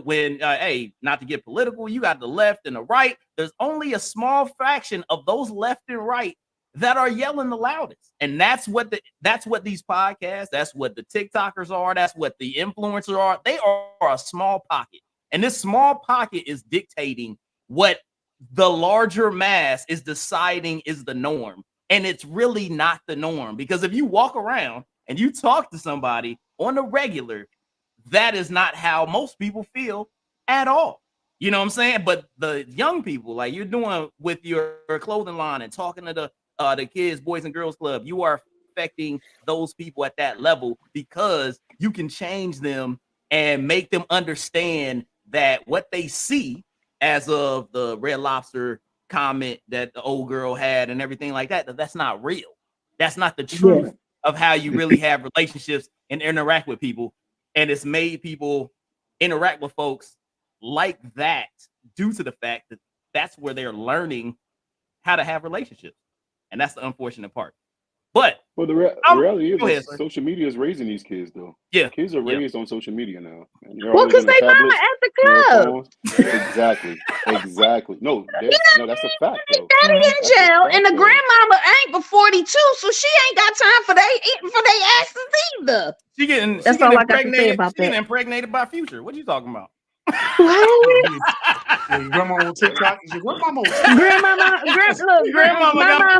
when hey, not to get political, you got the left and the right. There's only a small fraction of those left and right that are yelling the loudest, and that's what these podcasts, that's what the TikTokers are, that's what the influencers are. They are a small pocket, and this small pocket is dictating what the larger mass is deciding is the norm, and it's really not the norm. Because if you walk around and you talk to somebody on the regular, that is not how most people feel at all. You know what I'm saying? But the young people, like you're doing with your clothing line and talking to the kids, Boys and Girls Club, you are affecting those people at that level because you can change them and make them understand that what they see, as of the Red Lobster comment that the old girl had and everything like that, that's not real. That's not the truth of how you really have relationships and interact with people. And it's made people interact with folks like that due to the fact that that's where they're learning how to have relationships. And that's the unfortunate part. But the reality is social media is raising these kids, though. Yeah, kids are raised on social media now. Because they mama at the club. Exactly. No, that's a fact, though. Daddy in jail, and the grandmama ain't but 42, so she ain't got time for they asses either. She getting impregnated by Future. What are you talking about? Grandma on TikTok. Grandma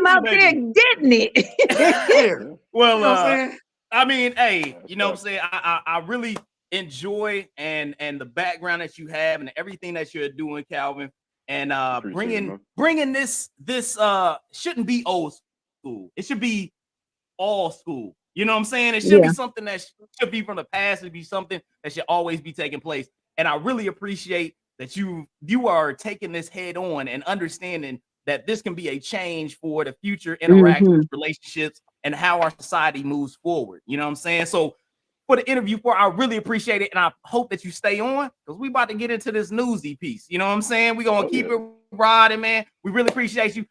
out there getting it. Well, you know what I'm saying? I mean, hey, That's you know what I'm facts. saying? I really enjoy and the background that you have and everything that you're doing, Calvin. And Appreciate it, man. bringing this shouldn't be old school. It should be all school. You know what I'm saying? It should be Yeah. something that should be from the past. It should be something that should always be taking place. And I really appreciate that you are taking this head on and understanding that this can be a change for the future interactions, Hmm. relationships, and how our society moves forward. You know what I'm saying? So for the interview I really appreciate it. And I hope that you stay on because we about to get into this newsy piece. You know what I'm saying? We're gonna Oh keep yeah. it riding, man. We really appreciate you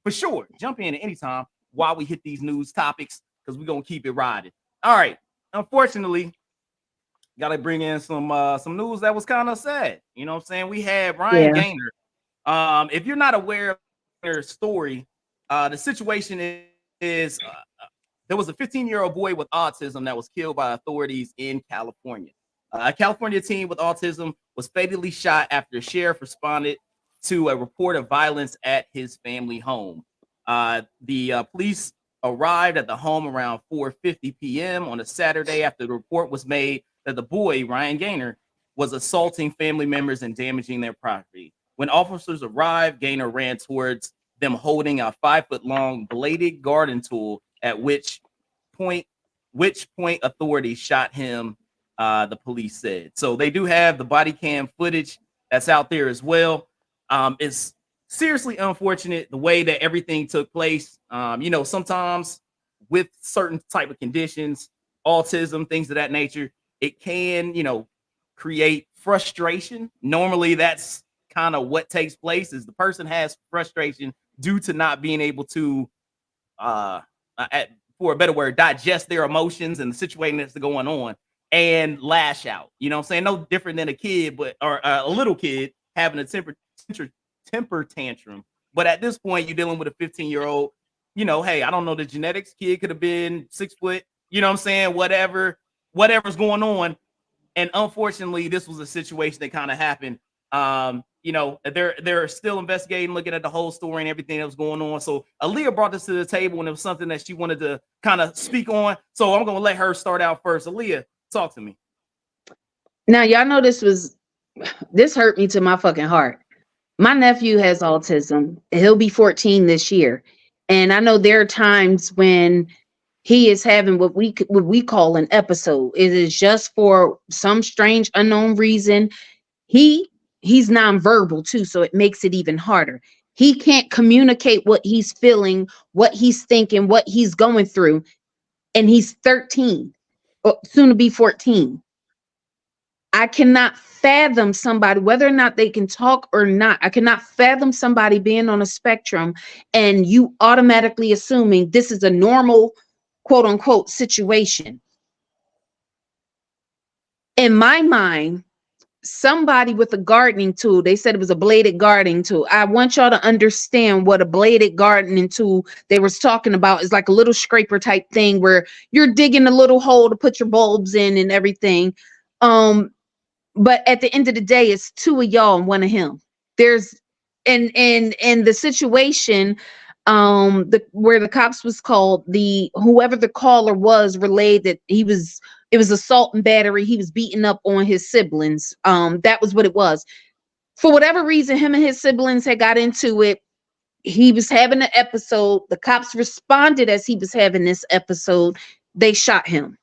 for sure. Jump in at any time while we hit these news topics because we're gonna keep it riding. All right. Unfortunately, gotta bring in some news that was kind of sad. You know what I'm saying? We had Ryan Yeah. Gaynor. If you're not aware of their story, the situation is there was a 15-year-old boy with autism that was killed by authorities in California. A California teen with autism was fatally shot after a sheriff responded to a report of violence at his family home. The police arrived at the home around 4:50 p.m. on a Saturday after the report was made that the boy, Ryan Gaynor, was assaulting family members and damaging their property. When officers arrived, Gaynor ran towards them holding a 5-foot-long bladed garden tool, at point which point authorities shot him, the police said. So they do have the body cam footage that's out there as well. It's seriously unfortunate the way that everything took place. Sometimes with certain type of conditions, autism, things of that nature, it can, create frustration. Normally, that's kind of what takes place is the person has frustration due to not being able to, uh, for a better word, digest their emotions and the situation that's going on and lash out. You know what I'm saying? No different than a kid, or a little kid having a temper tantrum. But at this point, you're dealing with a 15-year-old. Hey, I don't know the genetics. Kid could have been 6 foot. You know what I'm saying? Whatever's going on. And unfortunately, this was a situation that kind of happened. They're still investigating, looking at the whole story and everything that was going on. So Aaliyah brought this to the table, and it was something that she wanted to kind of speak on. So I'm gonna let her start out first. Aaliyah, talk to me. Now, y'all know this hurt me to my fucking heart. My nephew has autism. He'll be 14 this year. And I know there are times when he is having what we call an episode. It is just for some strange unknown reason. He's nonverbal too, so it makes it even harder. He can't communicate what he's feeling, what he's thinking, what he's going through, and he's 13, soon to be 14. I cannot fathom somebody, whether or not they can talk or not. I cannot fathom somebody being on a spectrum and you automatically assuming this is a normal, quote unquote, situation. In my mind, somebody with a gardening tool, they said it was a bladed gardening tool. I want y'all to understand what a bladed gardening tool they was talking about is, like a little scraper type thing where you're digging a little hole to put your bulbs in and everything. But at the end of the day, it's two of y'all and one of him. There's and the situation, where the cops was called, whoever the caller was relayed that it was assault and battery. He was beating up on his siblings. That was what it was. For whatever reason, him and his siblings had got into it. He was having an episode. The cops responded as he was having this episode. They shot him.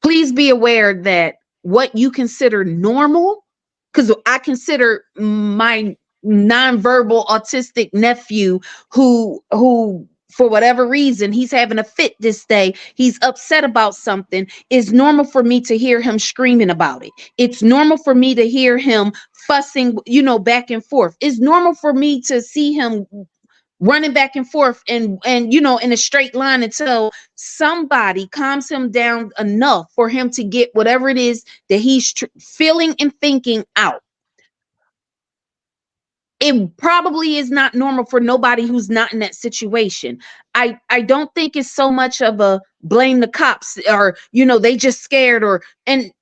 Please be aware that what you consider normal, because I consider my nonverbal autistic nephew who for whatever reason he's having a fit this day, he's upset about something, is normal for me to hear him screaming about it. It's normal for me to hear him fussing, back and forth. It's normal for me to see him running back and forth and in a straight line until somebody calms him down enough for him to get whatever it is that he's feeling and thinking out. It probably is not normal for nobody who's not in that situation. I don't think it's so much of a blame the cops or they just scared, and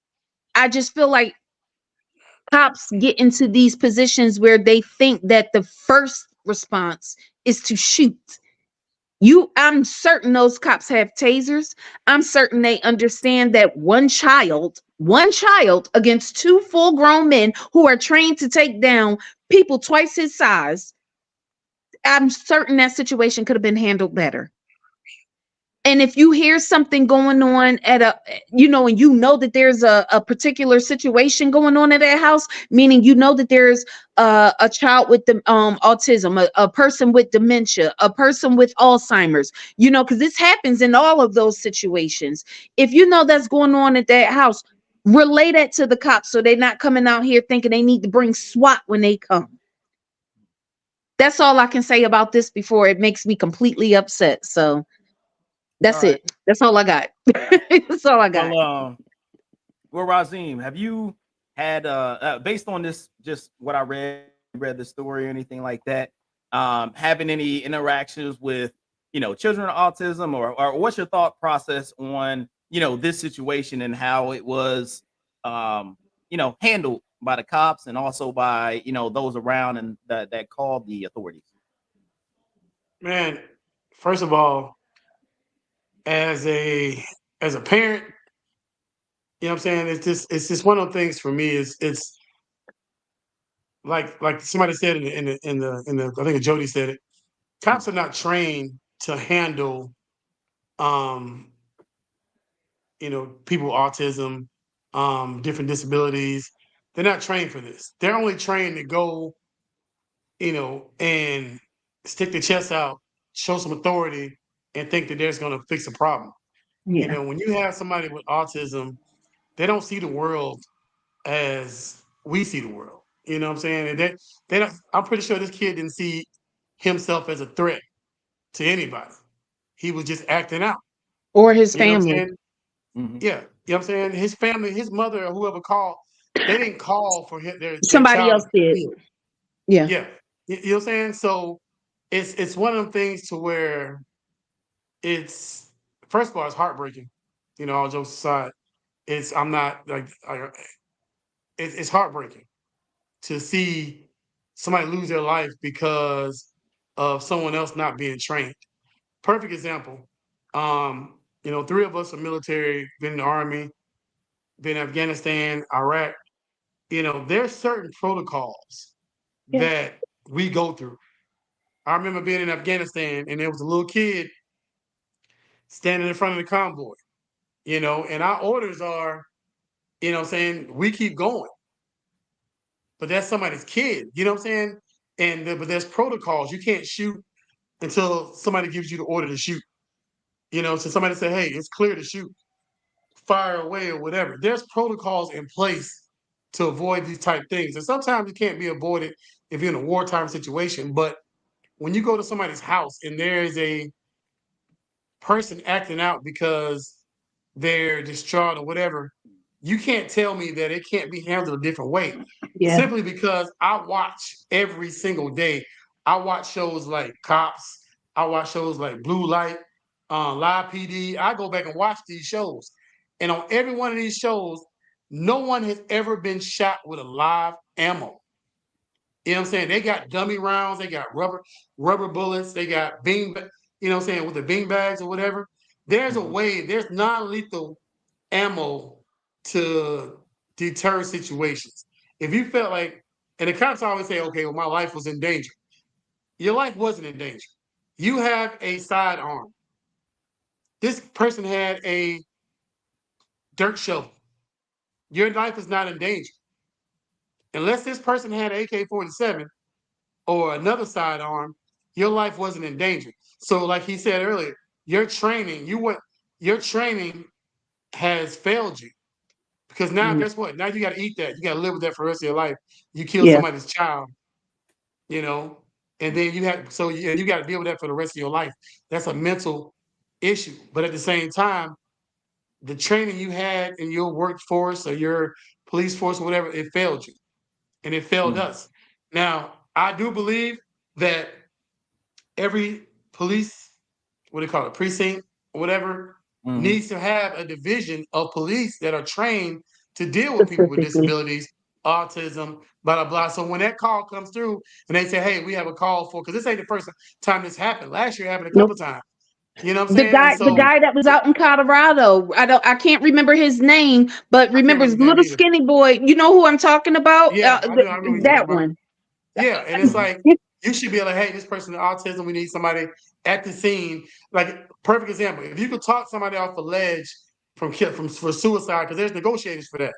I just feel like cops get into these positions where they think that the first response is to shoot. I'm certain those cops have tasers. I'm certain they understand that one child against two full grown men who are trained to take down people twice his size. I'm certain that situation could have been handled better. And if you hear something going on at and you know that there's a particular situation going on at that house, meaning you know that there's a child with the autism, a person with dementia, a person with Alzheimer's, because this happens in all of those situations. If you know that's going on at that house, relay that to the cops so they're not coming out here thinking they need to bring SWAT when they come. That's all I can say about this before it makes me completely upset. So that's All right. it. That's all I got. That's all I got. Well, Razim, have you had based on this, just what I read the story or anything like that, having any interactions with children with autism, or what's your thought process on this situation and how it was handled by the cops and also by those around and that called the authorities? Man, first of all, as a parent, you know what I'm saying? It's just one of the things for me. It's like somebody said in the I think Jody said it. Cops are not trained to handle um people with autism, different disabilities. They're not trained for this. They're only trained to go, and stick their chest out, show some authority, and think that they're going to fix a problem. Yeah. When you have somebody with autism, they don't see the world as we see the world. You know what I'm saying? And they don't, I'm pretty sure this kid didn't see himself as a threat to anybody. He was just acting out. Or his You know what I'm family. saying? Yeah. You know what I'm saying? His family, his mother, or whoever called, they didn't call for their Somebody child else to did. be killed. Yeah. Yeah. You know what I'm saying? So it's one of them things to where it's, first of all, it's heartbreaking. All jokes aside, I'm not like it's heartbreaking to see somebody lose their life because of someone else not being trained. Perfect example. Three of us are military, been in the army, been in Afghanistan, Iraq. There's certain protocols Yes. that we go through. I remember being in Afghanistan and there was a little kid standing in front of the convoy, and our orders are, saying we keep going. But that's somebody's kid, you know what I'm saying? But there's protocols. You can't shoot until somebody gives you the order to shoot. So somebody say, hey, it's clear to shoot, fire away or whatever. There's protocols in place to avoid these type things. And sometimes it can't be avoided if you're in a wartime situation. But when you go to somebody's house and there is a person acting out because they're distraught or whatever, you can't tell me that it can't be handled a different way. Yeah. Simply because I watch every single day. I watch shows like Cops. I watch shows like Blue Light, Live PD. I go back and watch these shows. And on every one of these shows, no one has ever been shot with a live ammo. You know what I'm saying? They got dummy rounds, they got rubber bullets, they got with the bean bags or whatever. There's a way, there's non-lethal ammo to deter situations. If you felt like, and the cops always say, okay, well, my life was in danger. Your life wasn't in danger. You have a sidearm. This person had a dirt shovel. Your life is not in danger. Unless this person had an AK-47 or another sidearm, your life wasn't in danger. So, like he said earlier, your training has failed you. Because now, guess what? Now you got to eat that. You got to live with that for the rest of your life. You kill Yeah. somebody's child, and then you got to deal with that for the rest of your life. That's a mental issue. But at the same time, the training you had in your workforce or your police force or whatever, it failed you, and it failed us. Now, I do believe that every police, what do you call it, precinct, or whatever, needs to have a division of police that are trained to deal with people with Specifically. disabilities, autism, blah, blah, blah. So when that call comes through and they say, hey, we have a call for, because this ain't the first time this happened. Last year it happened a couple Nope. of times. You know what I'm saying? The guy that was out in Colorado. I can't remember his name, but remember his little skinny boy. You know who I'm talking about? Yeah, I remember that one. Yeah, and it's like you should be able to, hey, this person with autism, we need somebody at the scene. Like, perfect example. If you could talk somebody off a ledge for suicide, because there's negotiators for that,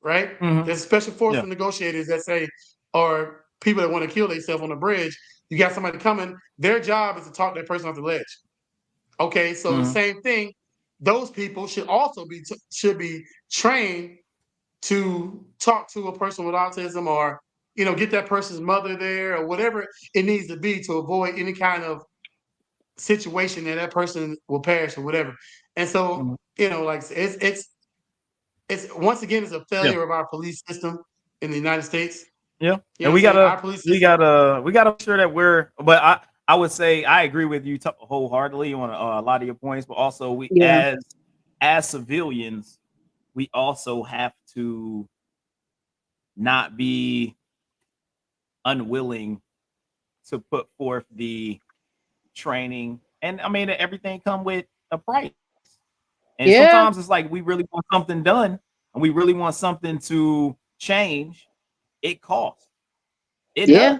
right? Mhm. There's special forces negotiators that say, or people that want to kill themselves on the bridge. You got somebody coming. Their job is to talk that person off the ledge. Okay, so the same thing. Those people should also be trained to talk to a person with autism, or get that person's mother there, or whatever it needs to be to avoid any kind of situation that person will perish or whatever. And so, like it's once again, it's a failure of our police system in the United States. Yeah, and we gotta make sure that but I would say I agree with you wholeheartedly on a lot of your points, but also as civilians, we also have to not be unwilling to put forth the training. And I mean, everything come with a price. And sometimes it's like we really want something done and we really want something to change. It costs. It does.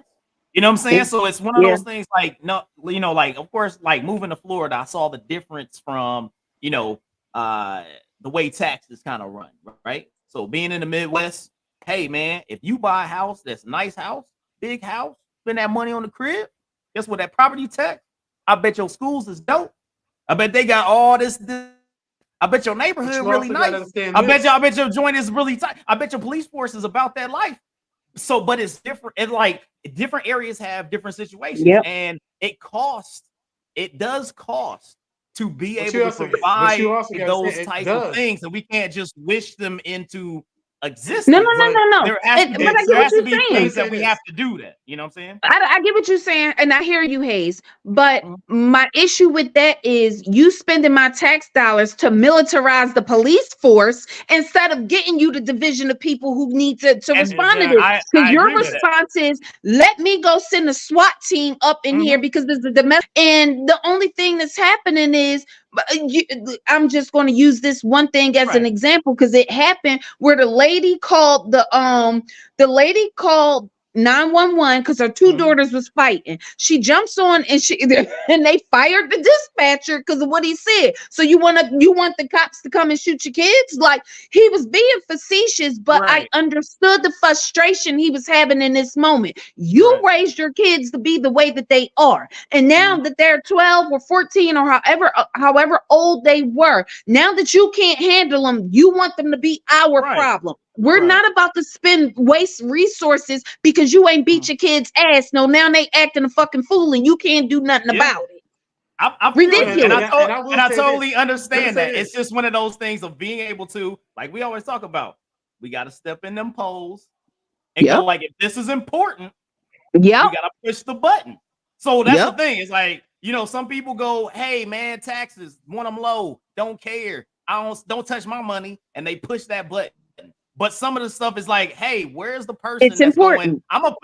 You know what I'm saying? So it's one of those things like, like, of course, like moving to Florida, I saw the difference from, the way taxes kind of run, right? So being in the Midwest, hey, man, if you buy a house that's nice house, big house, spend that money on the crib, guess what? That property tax, I bet your schools is dope. I bet they got all this. I bet your neighborhood really nice. I bet your joint is really tight. I bet your police force is about that life. So, but it's different. And like different areas have different situations, and it does cost to be able to provide those types of things, and we can't just wish them into existence. No. There has to be things that we have to do that. You know what I'm saying? I get what you're saying, and I hear you, Hayes. But my issue with that is you spending my tax dollars to militarize the police force instead of getting you the division of people who need to respond to this. Because your response is, let me go send a SWAT team up in here because there's a domestic. And the only thing that's happening is, I'm just going to use this one thing as an example because it happened where the lady called 911 because her two daughters was fighting. She jumps on and they fired the dispatcher because of what he said. So you want the cops to come and shoot your kids? Like, he was being facetious, but I understood the frustration he was having in this moment. You raised your kids to be the way that they are, and now that they're 12 or 14 or however old they were, now that you can't handle them, you want them to be our problem. We're not about to waste resources because you ain't beat your kids' ass. No, now they acting a fucking fool and you can't do nothing about it. I'm ridiculous. And I totally understand that. It's just one of those things of being able to, like we always talk about, we got to step in them polls and go like, if this is important, we got to push the button. So that's the thing. It's like, some people go, hey, man, taxes, want them low, don't care. Don't touch my money. And they push that button. But some of the stuff is like, hey, where's the person that's important? I'm gonna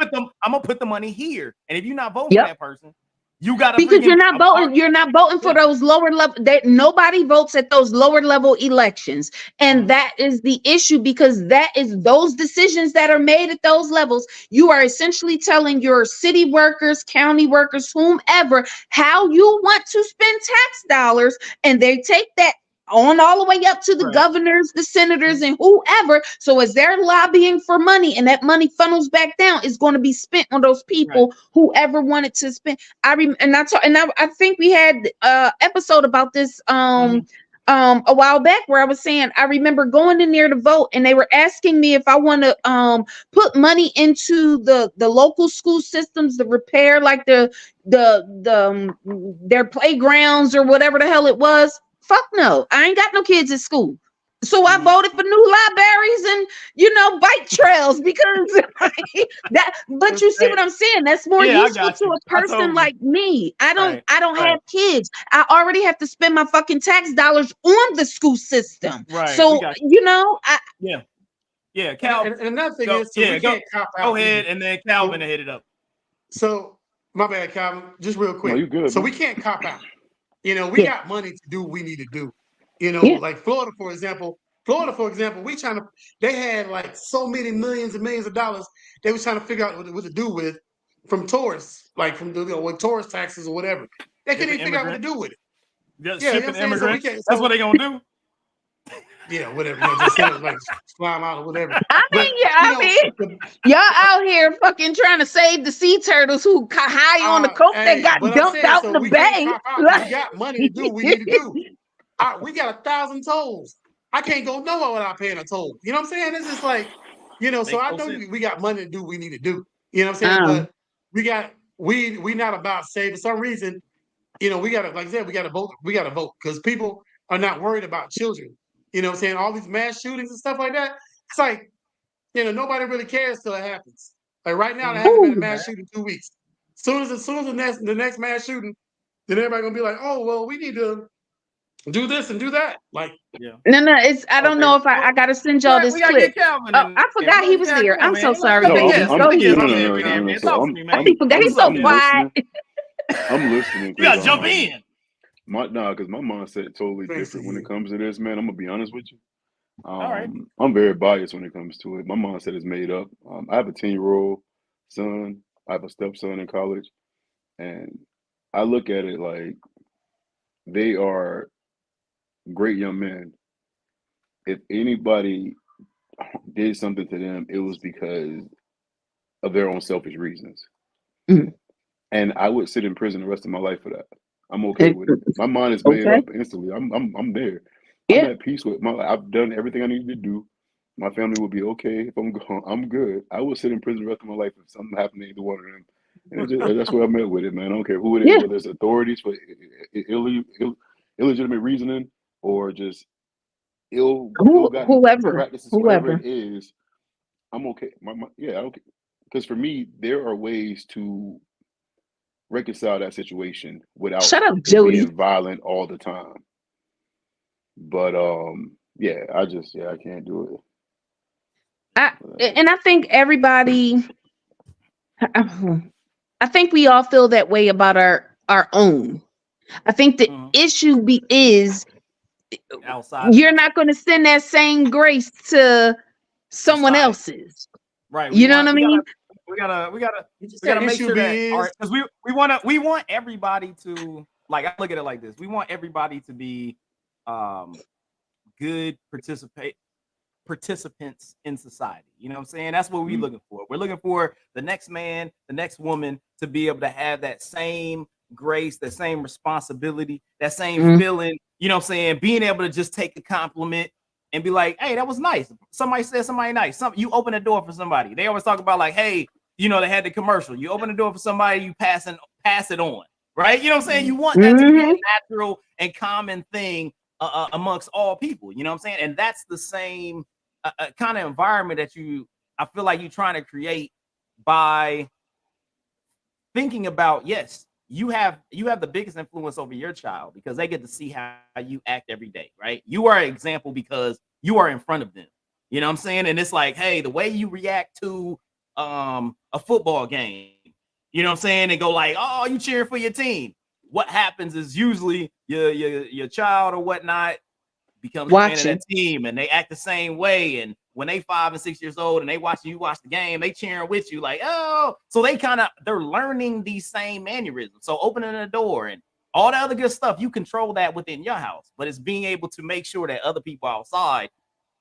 put the money here. And if you're not voting for that person, you gotta, because you're not voting for those lower level. Nobody votes at those lower level elections. And that is the issue, because that is those decisions that are made at those levels. You are essentially telling your city workers, county workers, whomever, how you want to spend tax dollars, and they take that on all the way up to the governors, the senators, and whoever. So as they're lobbying for money and that money funnels back down, it's going to be spent on those people whoever wanted to spend. I think we had an episode about this a while back where I was saying I remember going in there to vote, and they were asking me if I want to put money into the local school systems to repair like their playgrounds or whatever the hell it was. Fuck no, I ain't got no kids at school. So I voted for new libraries and bike trails because that. But you see what I'm saying? That's more useful to a person like me. I don't have kids. I already have to spend my fucking tax dollars on the school system. Right. So Calvin. And another thing is, we can't cop out. Go ahead, and then Calvin hit it up. So my bad, Calvin. Just real quick. No, you good. So we can't cop out. You know, we got money to do what we need to do. You know, like Florida, for example, they had like so many millions and millions of dollars. They was trying to figure out what to do with from tourists, like from with tourist taxes or whatever. They couldn't even figure out what to do with it. Just shipping immigrants. That's what they gonna do. Yeah, whatever. Just send it, like fly them out or whatever. Y'all out here fucking trying to save the sea turtles who high on the coke that got dumped out in the bay. We got money to do what we need to do. We got 1,000 tolls. I can't go nowhere without paying a toll. You know what I'm saying? It's just like, you know, so I know we got money to do what we need to do. You know what I'm saying? But we not about saving. For some reason, you know, we gotta, like I said, we gotta vote because people are not worried about children. You know what I'm saying? All these mass shootings and stuff like that. It's like, you know, nobody really cares till it happens. Like right now, there hasn't been a mass shooting in 2 weeks. As soon as the next mass shooting, then everybody gonna be like, oh well, we need to do this and do that. Like, no, it's I don't know if I gotta send y'all this clip. I forgot he was here. I'm so sorry. I forgot he's so quiet. I'm listening. You gotta jump in. Because my mindset totally different when it comes to this, man. I'm gonna be honest with you. All right. I'm very biased when it comes to it. My mindset is made up. I have a 10-year-old son. I have a stepson in college, and I look at it like they are great young men. If anybody did something to them, it was because of their own selfish reasons. Mm-hmm. And I would sit in prison the rest of my life for that. I'm okay with it. My mind is made up instantly. I'm there. I'm at peace with I've done everything I needed to do. My family will be okay if I'm gone. I'm good. I will sit in prison the rest of my life if something happened to either one of them. And that's where I'm at with it, man. I don't care who it is, whether it's authorities for illegitimate reasoning or just whoever practices, whatever it is. I'm okay. I don't care. Because for me, there are ways to reconcile that situation without being violent all the time. But I can't do it. I think everybody, I think we all feel that way about our own. I think the issue is outside. You're not going to send that same grace to someone else's. Right. You know what I mean? We gotta make sure that because we want everybody to, like, I look at it like this. We want everybody to be good participants in society. You know what I'm saying? That's what we're looking for. We're looking for the next man, the next woman to be able to have that same grace, that same responsibility, that same feeling, you know what I'm saying? Being able to just take a compliment and be like, hey, that was nice. Somebody said somebody nice. You open the door for somebody. They always talk about like, hey, you know, they had the commercial. You open the door for somebody, you pass it on, right? You know what I'm saying? You want that to be a natural and common thing amongst all people. You know what I'm saying? And that's the same kind of environment that I feel like you're trying to create by thinking about, yes, you have the biggest influence over your child because they get to see how you act every day, right? You are an example because you are in front of them. You know what I'm saying? And it's like, hey, the way you react to a football game, you know what I'm saying? And go like, oh, you cheering for your team. What happens is usually your child or whatnot becomes a fan of that team and they act the same way. And when they 5 and 6 years old and they watch the game, they cheering with you like, oh, so they're learning these same mannerisms. So opening the door and all the other good stuff, you control that within your house, but it's being able to make sure that other people outside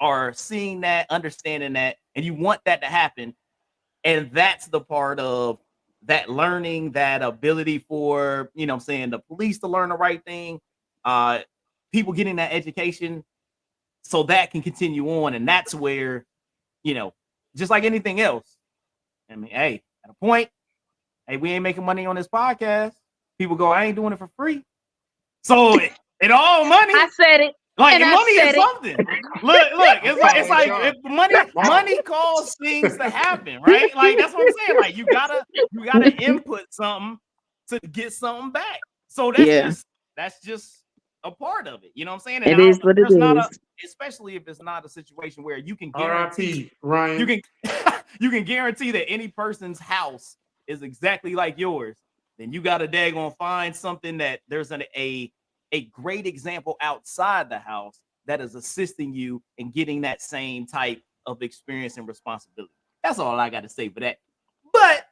are seeing that, understanding that, and you want that to happen. And that's the part of that learning, that ability for, you know what I'm saying, the police to learn the right thing, people getting that education so that can continue on. And that's where, you know, just like anything else, I mean, hey, at a point, hey, we ain't making money on this podcast. People go, I ain't doing it for free. So it all money. I said it. Like money is something. Look, it's like if money causes things to happen, right? Like that's what I'm saying. Like you gotta input something to get something back. So that's just a part of it. You know what I'm saying? And it is what it is. Especially if it's not a situation where you can guarantee Ryan. You can guarantee that any person's house is exactly like yours. Then you got to daggone find something that there's a a great example outside the house that is assisting you in getting that same type of experience and responsibility. That's all I got to say for that. But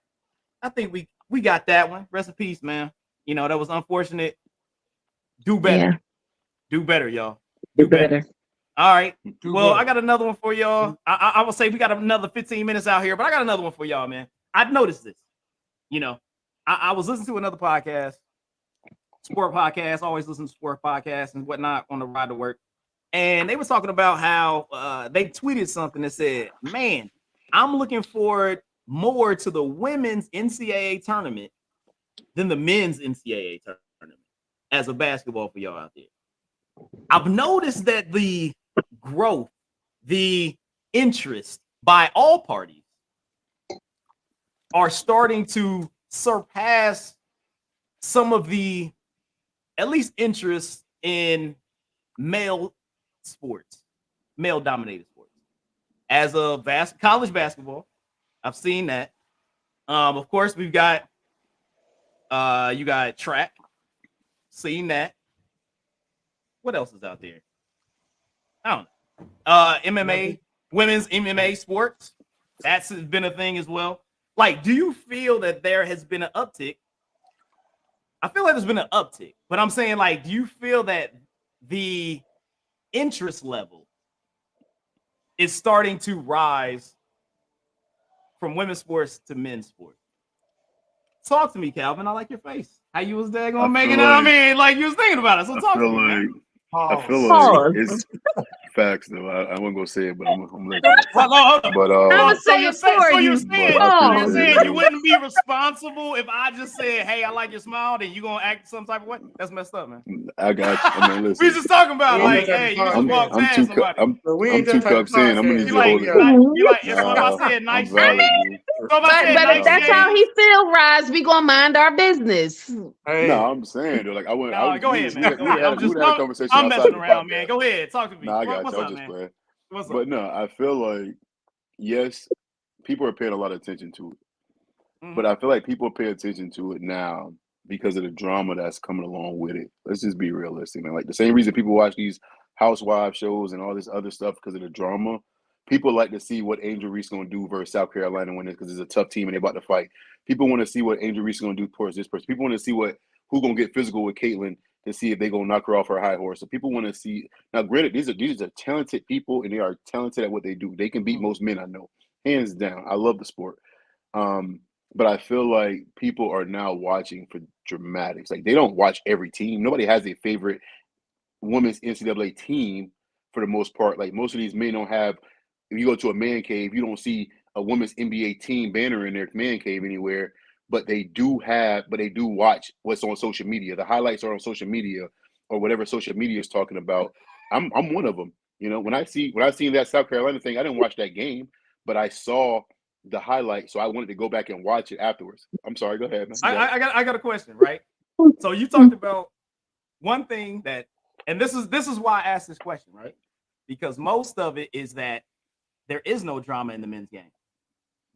I think we got that one. Rest in peace, man. You know, that was unfortunate. Do better. Yeah. Do better, y'all. Do better. All right. Do Well, better. I got another one for y'all. I will say we got another 15 minutes out here, but I got another one for y'all, man. I've noticed this. You know, I was listening to another podcast, sport podcast. Always listen to sport podcasts and whatnot on the ride to work. And they were talking about how they tweeted something that said, man, I'm looking forward more to the women's NCAA tournament than the men's NCAA tournament as a basketball for y'all out there. I've noticed that the growth, the interest by all parties are starting to surpass some of the, at least, interest in male sports, male-dominated sports. As a college basketball, I've seen that. Of course, we've got you got track, seen that. What else is out there? I don't know. MMA, women's MMA sports. That's been a thing as well. Like, do you feel that there has been an uptick? I feel like there's been an uptick, but I'm saying, like, do you feel that the interest level is starting to rise from women's sports to men's sports? Talk to me, Calvin. I like your face. How you was there going making it? I mean, like, you was thinking about it. So talk to me, man. I feel like it's facts, though. I wouldn't go say it, but I'm gonna let you. But I'm gonna say it for you're you. saying you wouldn't be responsible if I just said, "Hey, I like your smile," then you gonna act some type of way? That's messed up, man. I got you. I mean, listen. We just talking about like, hey, you just walk past somebody. I'm 2 cups in. I'm gonna need You you to like, hold it. you like, if I said nice, I'm valid, dude. But if that's how he feel, Roz, we gonna mind our business. Hey, No, I'm saying though, like I went. No, go ahead, man. Go ahead. I'm I'm messing around, man. Go ahead, talk to me. Nah, I got What's you. up, I'm just man? playing. What's up? But no, I feel like yes, people are paying a lot of attention to it. But I feel like people pay attention to it now because of the drama that's coming along with it. Let's just be realistic, man. Like the same reason people watch these housewife shows and all this other stuff because of the drama. People like to see what Angel Reese going to do versus South Carolina when it's because it's a tough team and they're about to fight. People want to see what Angel Reese is going to do towards this person. People want to see who's going to get physical with Caitlyn to see if they're going to knock her off her high horse. So people want to see. Now, granted, these are talented people and they are talented at what they do. They can beat most men, I know. Hands down. I love the sport. But I feel like people are now watching for dramatics. Like they don't watch every team. Nobody has a favorite women's NCAA team for the most part. Like most of these men don't have. If you go to a man cave, you don't see a women's NBA team banner in their man cave anywhere. But they do watch what's on social media. The highlights are on social media or whatever social media is talking about. I'm one of them. You know, when I seen that South Carolina thing, I didn't watch that game, but I saw the highlight, so I wanted to go back and watch it afterwards. I'm sorry, go ahead, man. I got a question, right? So you talked about one thing that, and this is why I asked this question, right? Because most of it is that there is no drama in the men's game.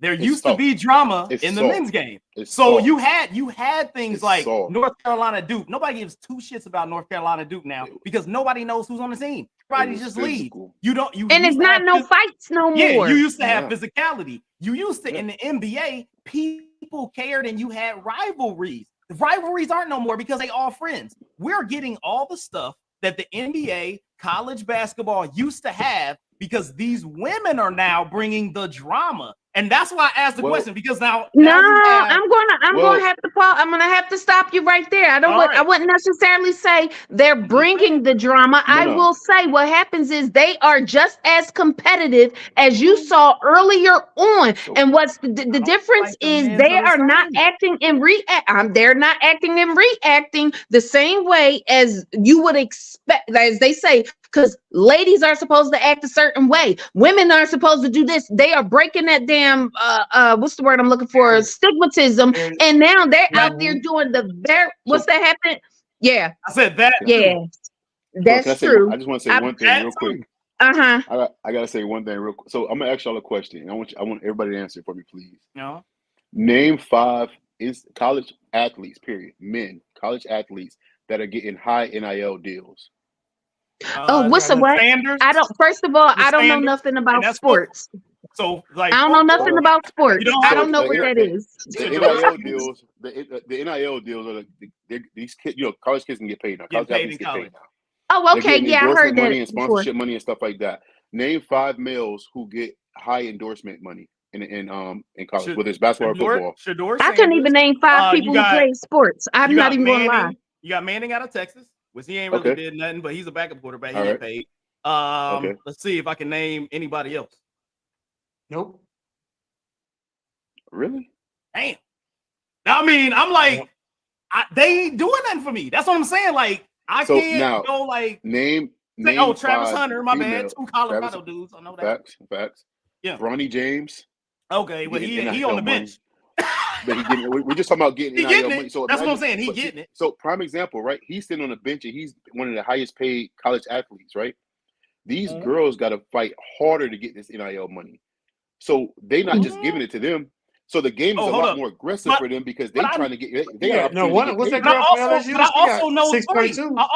There used to be drama in the men's game. So you had things like North Carolina Duke. Nobody gives two shits about North Carolina Duke now because nobody knows who's on the team. Everybody just leave. And it's not no fights no more. Yeah, you used to have physicality. You used to in the NBA, people cared and you had rivalries. The rivalries aren't no more because they all friends. We're getting all the stuff that the NBA, college basketball used to have because these women are now bringing the drama. And that's why I asked the question because now I'm gonna have to stop you right there. I wouldn't necessarily say they're bringing the drama. I will say what happens is they are just as competitive as you saw earlier on. And what's the difference is they are not acting and they're not acting and reacting the same way as you would expect, as they say, because ladies are supposed to act a certain way. Women are supposed to do this. They are breaking that damn what's the word I'm looking for? Stigmatism. And now they're out there doing what's that happening? Yeah. I said that. Yeah. That's true. I just want to say one thing real quick. I gotta say one thing real quick. So I'm gonna ask y'all a question. I want everybody to answer for me, please. No. Name 5 college athletes, period. Men, college athletes that are getting high NIL deals. What's the what? Sanders? I don't. First of all, The I don't know Sanders, nothing and about that's sports. So like I don't know nothing about sports. You don't I have- don't know So what that is. The NIL deals, the NIL deals are these kids. College kids can get paid now. Get College paid athletes in get paid college. now. Oh, They're okay. getting Yeah, I heard endorsement that money and before. sponsorship money and stuff like that. Name 5 males who get high endorsement money in college, whether it's basketball or football. Shador I couldn't even name 5 you people got- who play sports. I'm you not got even going to lie. Manning. You got Manning out of Texas, which he ain't really Okay. did nothing, but he's a backup quarterback. He All get right. paid. Okay. Let's see if I can name anybody else. Nope. Really? Damn. I mean, I'm like, they ain't doing nothing for me. That's what I'm saying. Like, I So can't now, go like, Name Travis 5 Hunter, my female- bad. 2 Colorado Travis- dudes. I know that. Facts. Yeah. Bronny James, Okay, but he getting on the NIL bench. but he getting. We're just talking about getting He NIL getting money. it. So That's what I'm imagine- saying. He but see- getting it. So prime example, right? He's sitting on the bench and he's one of the highest paid college athletes, right? These Mhm. girls got to fight harder to get this NIL money. So they not just giving it to them. So the game is a hold lot up. more aggressive for them because they but trying to get. They Yeah, got no, what's that But I girl from also, LSU? but I She got also know 3. 6.2. I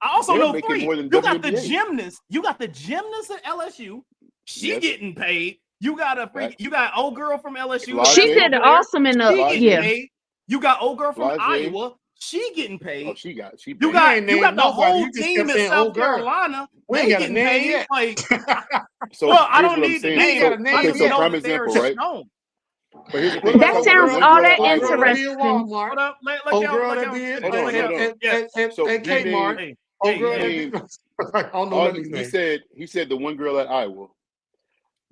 also they're know making 3. more than You got the WNBA. gymnast. You got the gymnast at LSU. She Yes. getting paid. You got Facts. you got old girl from LSU. Flage. She did awesome in She the getting yeah. paid. You got old girl from Flage. Iowa. She getting paid. Oh, she you paid. got ain't you got named the nobody. whole You just team kept in saying South old girl. Carolina. We They ain't got a getting name paid. yet. Like, So well, I here's don't what I'm need the saying. name. got a name I just yet. know prime that they're example, right? shown. But here's the What thing. about That old sounds girl- all that old girl that interesting. did Walmart? Hold up, let Old y'all- girl let that y'all did finish. Hold on, Let hold y'all- on. yeah. So and you Kmart. Hey, Old hey, girl hey. that did. I don't know nothing's name. he said the one girl at Iowa.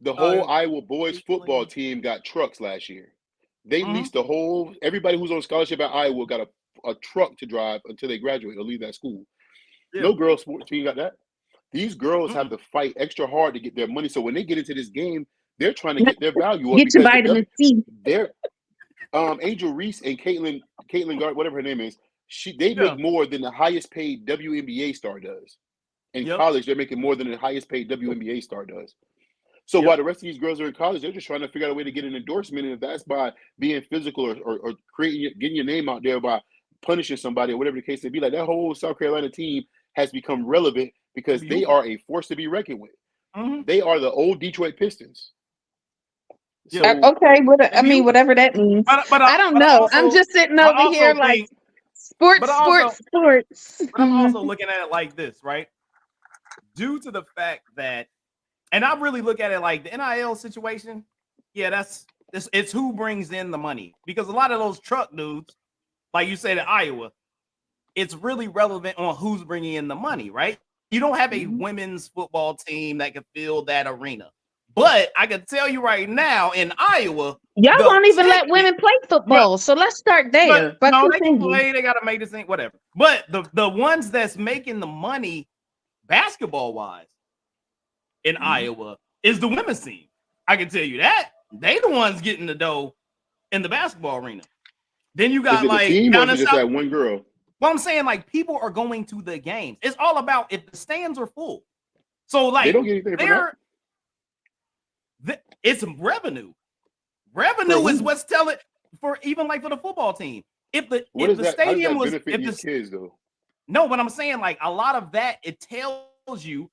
The whole yeah. Iowa boys football team got trucks last year. They Mhm. leased the whole. Everybody who's on scholarship at Iowa got a truck to drive until they graduate or leave that school. Yeah. No girls sports team got that. These girls have to fight extra hard to get their money. So when they get into this game, they're trying to get their value up Get your because vitamin C. they're Angel Reese and Caitlin Gard, whatever her name is, they Yeah. make more than the highest paid WNBA star does. In Yep. college, they're making more than the highest paid WNBA star does. So Yep. while the rest of these girls are in college, they're just trying to figure out a way to get an endorsement. And if that's by being physical or getting your name out there by punishing somebody or whatever the case may be, like that whole South Carolina team has become relevant because they are a force to be reckoned with. Mhm. They are the old Detroit Pistons. So, Yeah. Okay, whatever that means. But I don't but know. I'm also- just sitting I over also here like think- sports, but also- sports. But I'm also looking at it like this, right? Due to the fact that, and I really look at it like the NIL situation. Yeah, it's who brings in the money, because a lot of those truck dudes, like you said at Iowa, it's really relevant on who's bringing in the money, right? You don't have a women's football team that can fill that arena. But I can tell you right now, in Iowa, Y'all the won't even let ticket- women play football. So let's start there. But no, they can continue. play. They gotta make this thing, whatever. But the ones that's making the money, basketball wise, in Iowa is the women's team. I can tell you that they the ones getting the dough in the basketball arena. Then you is got it the like team or down is in it just South. that one girl? Well, I'm saying like people are going to the games. It's all about if the stands are full. So like They don't get anything for that. it's revenue. Revenue is what's telling for even like for the football team. If the What is the that? How does stadium that was benefit if these the kids though? no, but I'm saying like a lot of that it tells you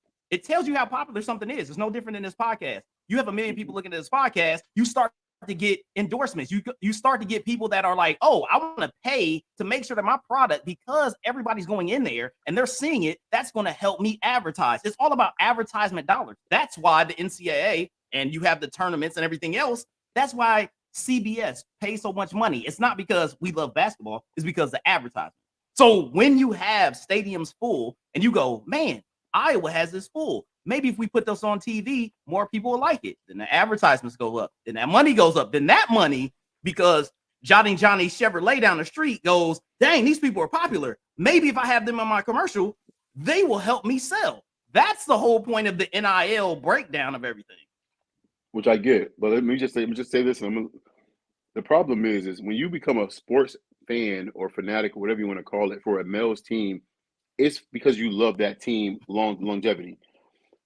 how popular something is. It's no different than this podcast. You have 1 million people looking at this podcast. You start to get endorsements. You start to get people that are like, oh, I want to pay to make sure that my product, because everybody's going in there and they're seeing it, that's going to help me advertise. It's all about advertisement dollars. That's why the NCAA and you have the tournaments and everything else. That's why CBS pays so much money. It's not because we love basketball. It's because the advertisement. So when you have stadiums full and you go, man, Iowa has this full. Maybe if we put this on TV, more people will like it. Then the advertisements go up. Then that money goes up. Then that money, because Johnny Chevrolet down the street goes, dang, these people are popular. Maybe if I have them in my commercial, they will help me sell. That's the whole point of the NIL breakdown of everything. Which I get, but let me just say this. The problem is when you become a sports fan or fanatic or whatever you want to call it for a male's team, it's because you love that team longevity.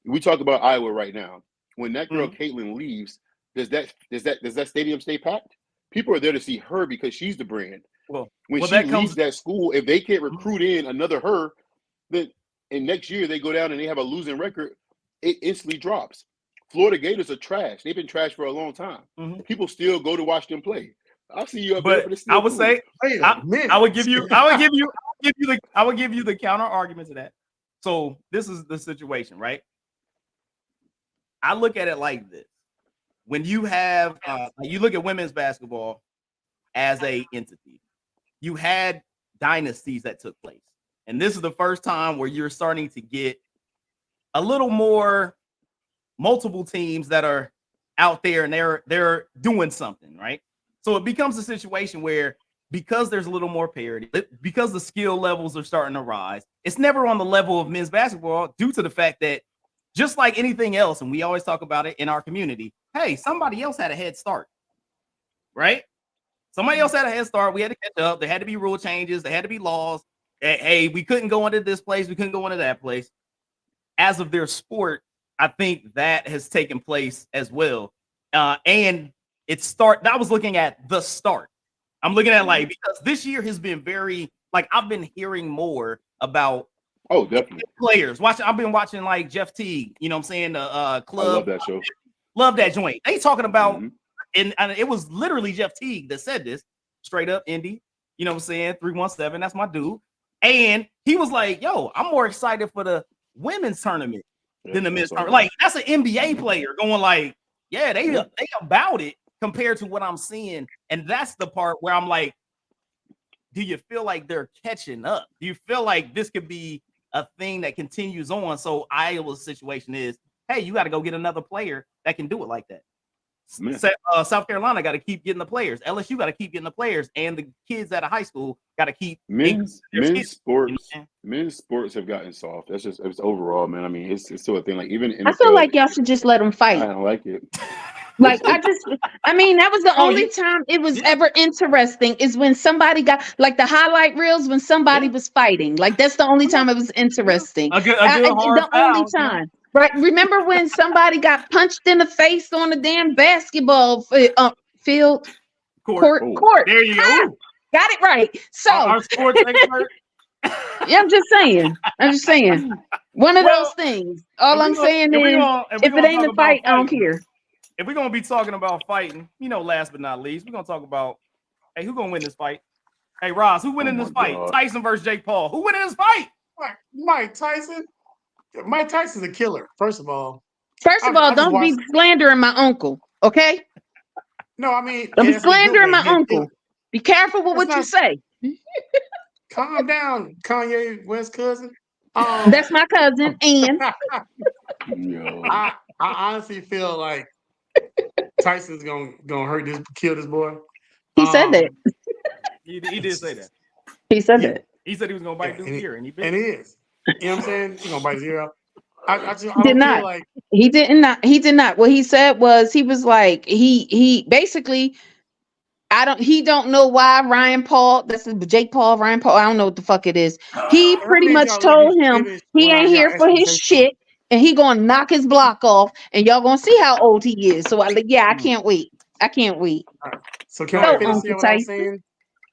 We talk about Iowa right now. When that girl Caitlin leaves, does that stadium stay packed? People are there to see her because she's the brand. when she leaves that school, if they can't recruit in another her, then and next year they go down and they have a losing record, it instantly drops. Florida Gators are trash. They've been trash for a long time. People still go to watch them play. I'll see you up there for the I would say I would give you the counter argument to that. So this is the situation, right? I look at it like this. When you have you look at women's basketball as a entity, you had dynasties that took place. And this is the first time where you're starting to get a little more multiple teams that are out there and they're doing something, right? So it becomes a situation where because there's a little more parity, because the skill levels are starting to rise, it's never on the level of men's basketball due to the fact that just like anything else, and we always talk about it in our community, hey, somebody else had a head start, right? Somebody else had a head start. We had to catch up. There had to be rule changes. There had to be laws. Hey, we couldn't go into this place. We couldn't go into that place. As of their sport, I think that has taken place as well. And I was looking at the start. I'm looking at like, because this year has been very, like, I've been hearing more about definitely players. I've been watching like Jeff Teague, you know what I'm saying? The club. I love that show. Love that joint. They talking about, and it was literally Jeff Teague that said this straight up, Indy, you know what I'm saying? 317, that's my dude. And he was like, yo, I'm more excited for the women's tournament than the men's tournament. Like, that's an NBA player going like, yeah, they about it compared to what I'm seeing. And that's the part where I'm like, do you feel like they're catching up? Do you feel like this could be a thing that continues on? So Iowa's situation is, hey, you got to go get another player that can do it like that. South Carolina got to keep getting the players. LSU got to keep getting the players, and the kids out of high school got to keep men's sports have gotten soft. That's just it's overall, man. I mean, it's still a thing. Like even I feel like y'all should just let them fight. I don't like it. Like I mean, that was the only time it was ever interesting is when somebody got like the highlight reels when somebody was fighting. Like that's the only time it was interesting. The only time. Right. Remember when somebody got punched in the face on the damn basketball field? Court. There you go. Got it right. So our sports expert. Yeah, I'm just saying. One of those things. All I'm saying is if it ain't a fight, I don't care. If we're gonna be talking about fighting, last but not least, we're gonna talk about who's gonna win this fight? Hey Roz, who winning this fight? God. Tyson versus Jake Paul. Who winning this fight? Mike Tyson. Mike Tyson's a killer, first of all. Don't be slandering my uncle, okay? No, I mean, don't be slandering my uncle. Be careful with what you say. Calm down, Kanye West cousin. That's my cousin, and I honestly feel like Tyson's gonna kill this boy. He said that. He did say that. He said that. He said he was gonna bite dude's ear, and he is. You know what I'm saying? He's gonna bite his ear out. I did not. Like... He did not. What he said was he was like he basically he don't know why Ryan Paul, that's Jake Paul, Ryan Paul, I don't know what the fuck it is. He pretty much told him he ain't here for his shit and he gonna knock his block off and y'all gonna see how old he is. So I can't wait. Right. So can I finish what I'm saying?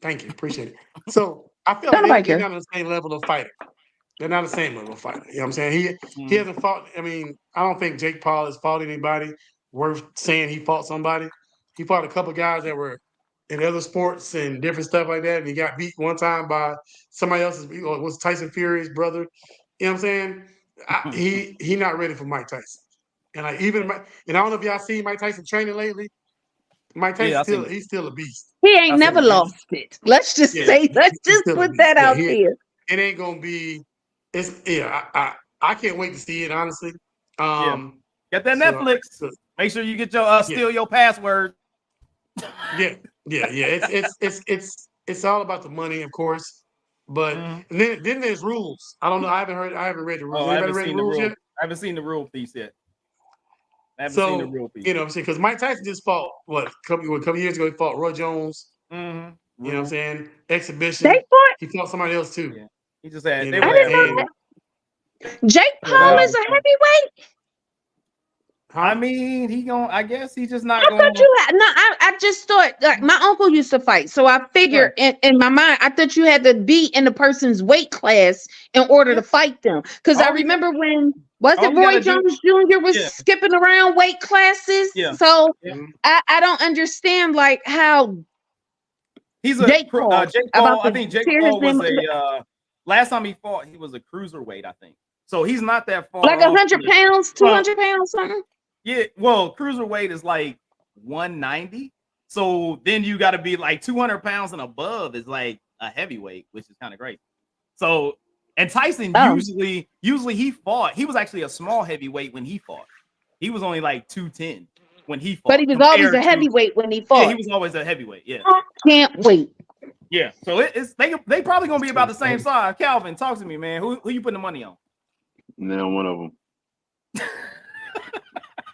Thank you, appreciate it. So I feel like they're not on the same level of fighter. They're not the same level of fighter. You know what I'm saying? He hasn't fought. I mean, I don't think Jake Paul has fought anybody worth saying he fought somebody. He fought a couple guys that were in other sports and different stuff like that, and he got beat one time by somebody else's. Was Tyson Fury's brother? You know what I'm saying? He not ready for Mike Tyson. And like and I don't know if y'all seen Mike Tyson training lately. Mike Tyson he's still a beast. He ain't never lost it. Let's just put that out there. It ain't gonna be. I can't wait to see it, honestly. Get that Netflix. Make sure you get your steal your password. Yeah. It's all about the money, of course. But then there's rules. I don't know. I haven't read the rules. I haven't seen the rule piece yet. I haven't seen the rule piece. You know what I'm saying? Because Mike Tyson just fought a couple years ago. He fought Roy Jones. You know what I'm saying? Exhibition. He fought somebody else too. Yeah. He just had. Jake Paul is a heavyweight. I mean, I guess he's just not I going. thought you had no. I just thought like my uncle used to fight, so I figured in my mind I thought you had to be in the person's weight class in order to fight them. Because I remember when Roy Jones Jr. was skipping around weight classes. Yeah. So I don't understand like how he's a Jake Paul. I think Jake Paul was last time he fought, he was a cruiserweight, I think. So he's not that far. Like 100 pounds, 200 pounds, something. Yeah, well, cruiserweight is like 190. So then you got to be like 200 pounds and above is like a heavyweight, which is kind of great. So, and Tyson usually he fought. He was actually a small heavyweight when he fought. He was only like 210 when he fought. But he was always a heavyweight when he fought. Yeah, he was always a heavyweight. Yeah. I can't wait. Yeah. So they probably gonna be about the same size. Calvin, talk to me, man. Who you putting the money on? Now one of them.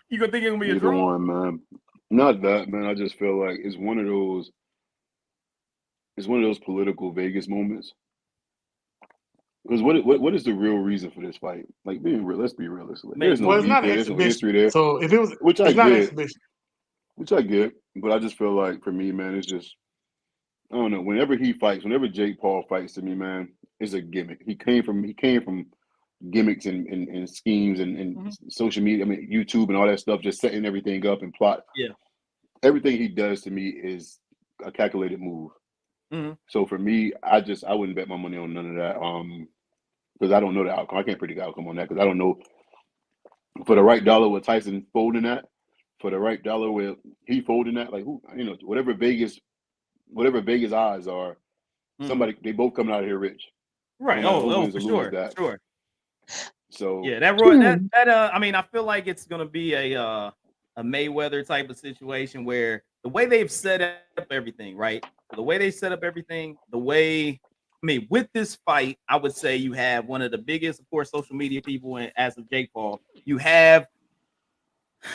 You gonna think it's gonna be a Either draw? one, man. Not that, man. I just feel like it's one of those political Vegas moments. Because what is the real reason for this fight? Like being real, let's be realistic. There's no it's not an there's no history there. So if it was, which it's not an exhibition. Which I get, but I just feel like for me, man, it's just I don't know. Whenever Jake Paul fights to me, man, it's a gimmick. He came from gimmicks and schemes and social media. I mean, YouTube and all that stuff, just setting everything up and plot. Yeah, everything he does to me is a calculated move. Mm-hmm. So for me, I wouldn't bet my money on none of that. Because I don't know the outcome. I can't predict the outcome on that because I don't know. For the right dollar, with Tyson folding that, for the right dollar, where he folding that, like who, whatever Vegas odds are, somebody they both coming out of here rich. Right. For sure. So yeah, that I mean, I feel like it's gonna be a Mayweather type of situation where the way they've set up everything, right? With this fight, I would say you have one of the biggest, of course, social media people, and as of Jake Paul, you have,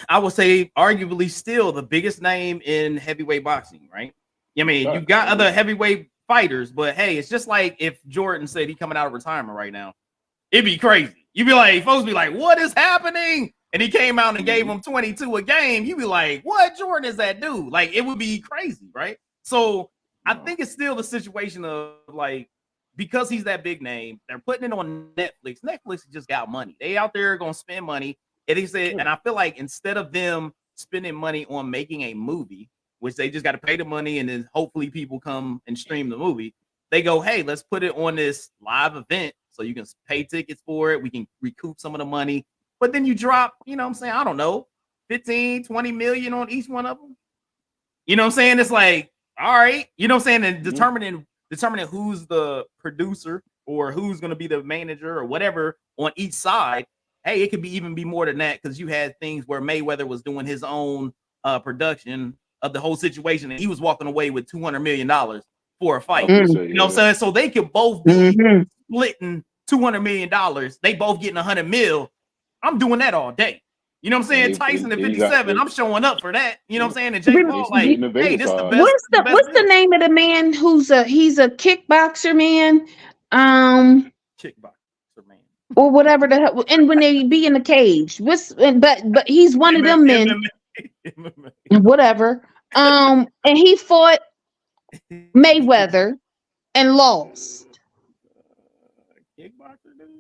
I would say, arguably still the biggest name in heavyweight boxing, right? I mean, you got other heavyweight fighters, but hey, it's just like if Jordan said he's coming out of retirement right now, it'd be crazy. You'd be like, folks be like, what is happening? And he came out and gave him 22 a game. You'd be like, what Jordan is that dude? Like, it would be crazy, right? So I think it's still the situation of like, because he's that big name, they're putting it on Netflix. Netflix just got money. They out there gonna spend money. And he said, and I feel like instead of them spending money on making a movie, which they just got to pay the money and then hopefully people come and stream the movie, they go, hey, let's put it on this live event so you can pay tickets for it. We can recoup some of the money. But then you drop, you know what I'm saying? I don't know, 15, 20 million on each one of them. You know what I'm saying? It's like, all right, you know what I'm saying? And determining who's the producer or who's going to be the manager or whatever on each side. Hey, it could even be more than that because you had things where Mayweather was doing his own production of the whole situation and he was walking away with $200 million for a fight. You know what I'm saying? So they could both be splitting $200 million. They both getting $100 million. I'm doing that all day. You know what I'm saying? Tyson at 57, I'm showing up for that. You know what I'm saying? And Jake Paul, like, hey, this the best. What's the name of the man he's a kickboxer man? Kickboxer man. Or whatever the hell. And when they be in the cage, but he's one of them men. Whatever. And he fought Mayweather and lost. Kickboxer dude.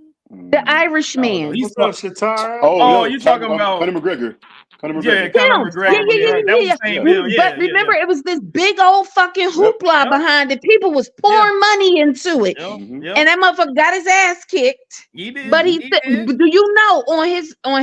The Irishman. He's Shatara. You're talking about Conor McGregor. Yeah, Conor McGregor. But remember, it was this big old fucking hoopla behind it. People was pouring money into it, and that motherfucker got his ass kicked. He did. But he did. Do you know on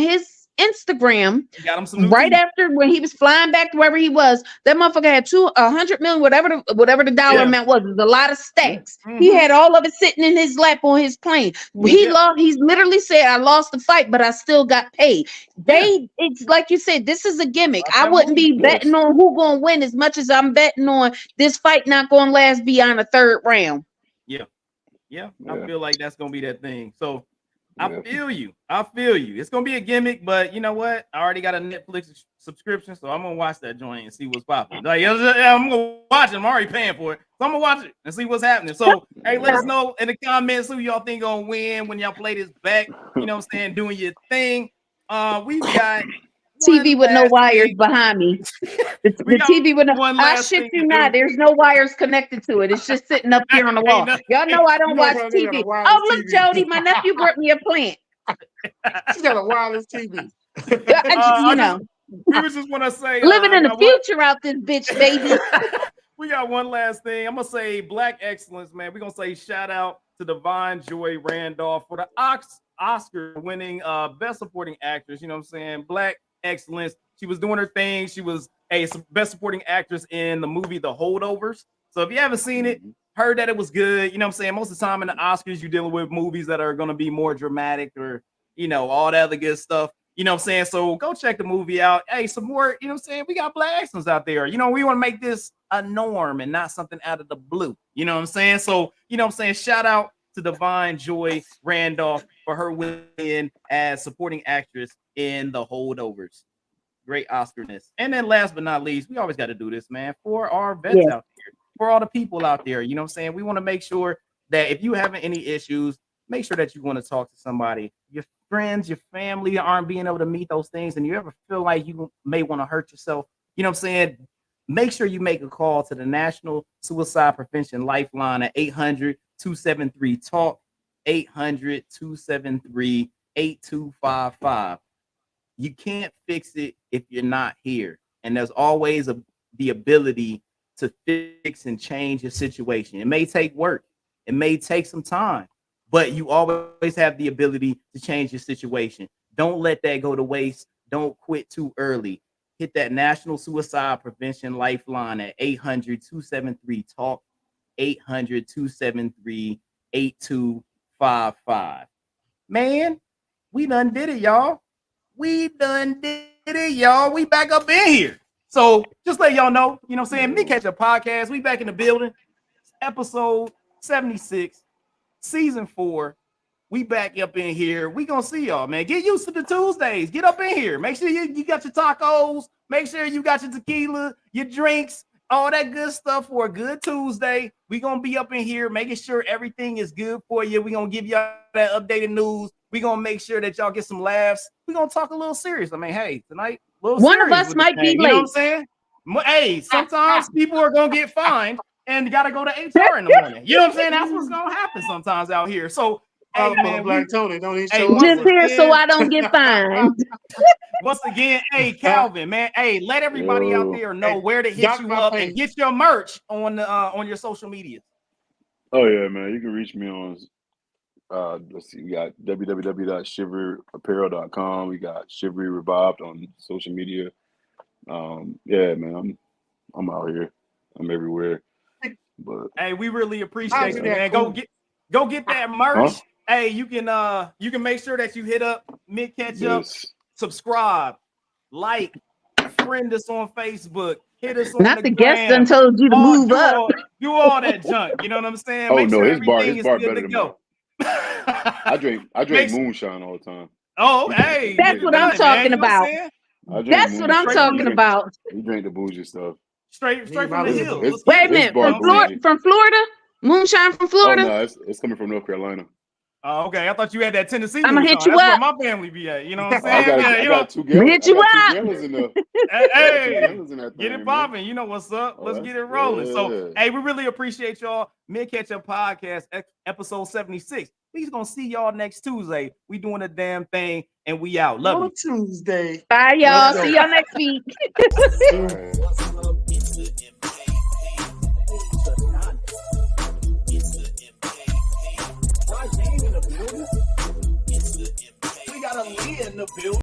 his Instagram, got him some right after when he was flying back to wherever he was, that motherfucker had 100 million, whatever the dollar amount was. It was a lot of stacks. He had all of it sitting in his lap on his plane. He's literally said, I lost the fight, but I still got paid. It's like you said, this is a gimmick. I wouldn't be betting on who gonna win as much as I'm betting on this fight not gonna last beyond a third round. Yeah. I feel like that's gonna be that thing. So I feel you. It's gonna be a gimmick, but you know what? I already got a Netflix subscription, so I'm gonna watch that joint and see what's popping. Like, I'm gonna watch it. I'm already paying for it, so I'm gonna watch it and see what's happening. So, hey, let us know in the comments who y'all think gonna win when y'all play this back. You know what I'm saying? Doing your thing. We've got TV with no wires behind me. The TV with no. I shit you not. There's no wires connected to it. It's just sitting up here on the wall. Y'all know I don't watch TV. Oh look, Jody, my nephew brought me a plant. She's got a wireless TV. You know, we just want to say living in the future out this bitch, baby. We got one last thing. I'm gonna say Black excellence, man. We're gonna say shout out to Divine Joy Randolph for the Oscar winning best supporting actress. You know what I'm saying? Black excellence. She was doing her thing. She was a best supporting actress in the movie The Holdovers. So if you haven't seen it, heard that it was good. You know what I'm saying? Most of the time in the Oscars, you're dealing with movies that are going to be more dramatic or, you know, all that other good stuff. You know what I'm saying? So go check the movie out. Hey, some more, you know what I'm saying? We got Black excellence out there. You know, we want to make this a norm and not something out of the blue. You know what I'm saying? So, you know what I'm saying? Shout out to Divine Joy Randolph for her win as supporting actress in The Holdovers. Great Oscar-ness. And then last but not least, we always got to do this, man, for our vets out there, for all the people out there. You know what I'm saying? We want to make sure that if you having any issues, make sure that you want to talk to somebody. Your friends, your family aren't being able to meet those things, and you ever feel like you may want to hurt yourself, you know what I'm saying? Make sure you make a call to the National Suicide Prevention Lifeline at 800-273-TALK, 800-273-8255. You can't fix it if you're not here. And there's always the ability to fix and change your situation. It may take work. It may take some time, but you always have the ability to change your situation. Don't let that go to waste. Don't quit too early. Hit that National Suicide Prevention Lifeline at 800-273-TALK, 800-273-8255. Man, we done did it, y'all. We done did it, y'all. We back up in here. So just let y'all know, you know what I'm saying? MKP Ketchup Podcast. We back in the building. Episode 76, season 4. We back up in here. We gonna see y'all, man. Get used to the Tuesdays. Get up in here. Make sure you got your tacos. Make sure you got your tequila, your drinks, all that good stuff for a good Tuesday. We gonna be up in here making sure everything is good for you. We gonna give y'all that updated news. We gonna make sure that y'all get some laughs. We gonna talk a little serious. I mean, hey, tonight, one of us might be late. You know what I'm saying? Hey, sometimes people are gonna get fined and gotta go to HR in the morning. You know what I'm saying? That's what's gonna happen sometimes out here. So, hey, man, Black Tony, don't even show just up here so I don't get fined. Once again, hey, Calvin, man, hey, let everybody out there know where to hit you up and get your merch on your social media. Oh yeah, man, you can reach me on. Let's see, we got www.shiveryapparel.com. We got Shivery Revived on social media. Yeah, man, I'm out here. I'm everywhere. But hey, we really appreciate you, man. Cool. Go get that merch. Huh? Hey, you can make sure that you hit up MKP Ketchup, subscribe, like, friend us on Facebook, hit us on not the gram. guest done told you to move up. Do all that junk. You know what I'm saying? Oh make no, sure his bar better than go. I drink moonshine all the time. Oh, hey, that's what I'm talking about. That's what I'm talking about. You drink the bougie stuff. Straight from the hills. Wait a minute, from Florida? Moonshine from Florida? Oh, no, it's coming from North Carolina. Oh, okay. I thought you had that Tennessee. I'm gonna hit you That's up. where my family be at. You know what I'm saying? I got 2 gallons. Hit you up. Hey, get it popping. You know what's up. Let's get it rolling. Yeah. So, hey, we really appreciate y'all. MKP Ketchup Podcast, episode 76. We's gonna see y'all next Tuesday. We doing a damn thing, and we out. Love you. Tuesday. Bye, y'all. See y'all next week. We got a Lee in the building.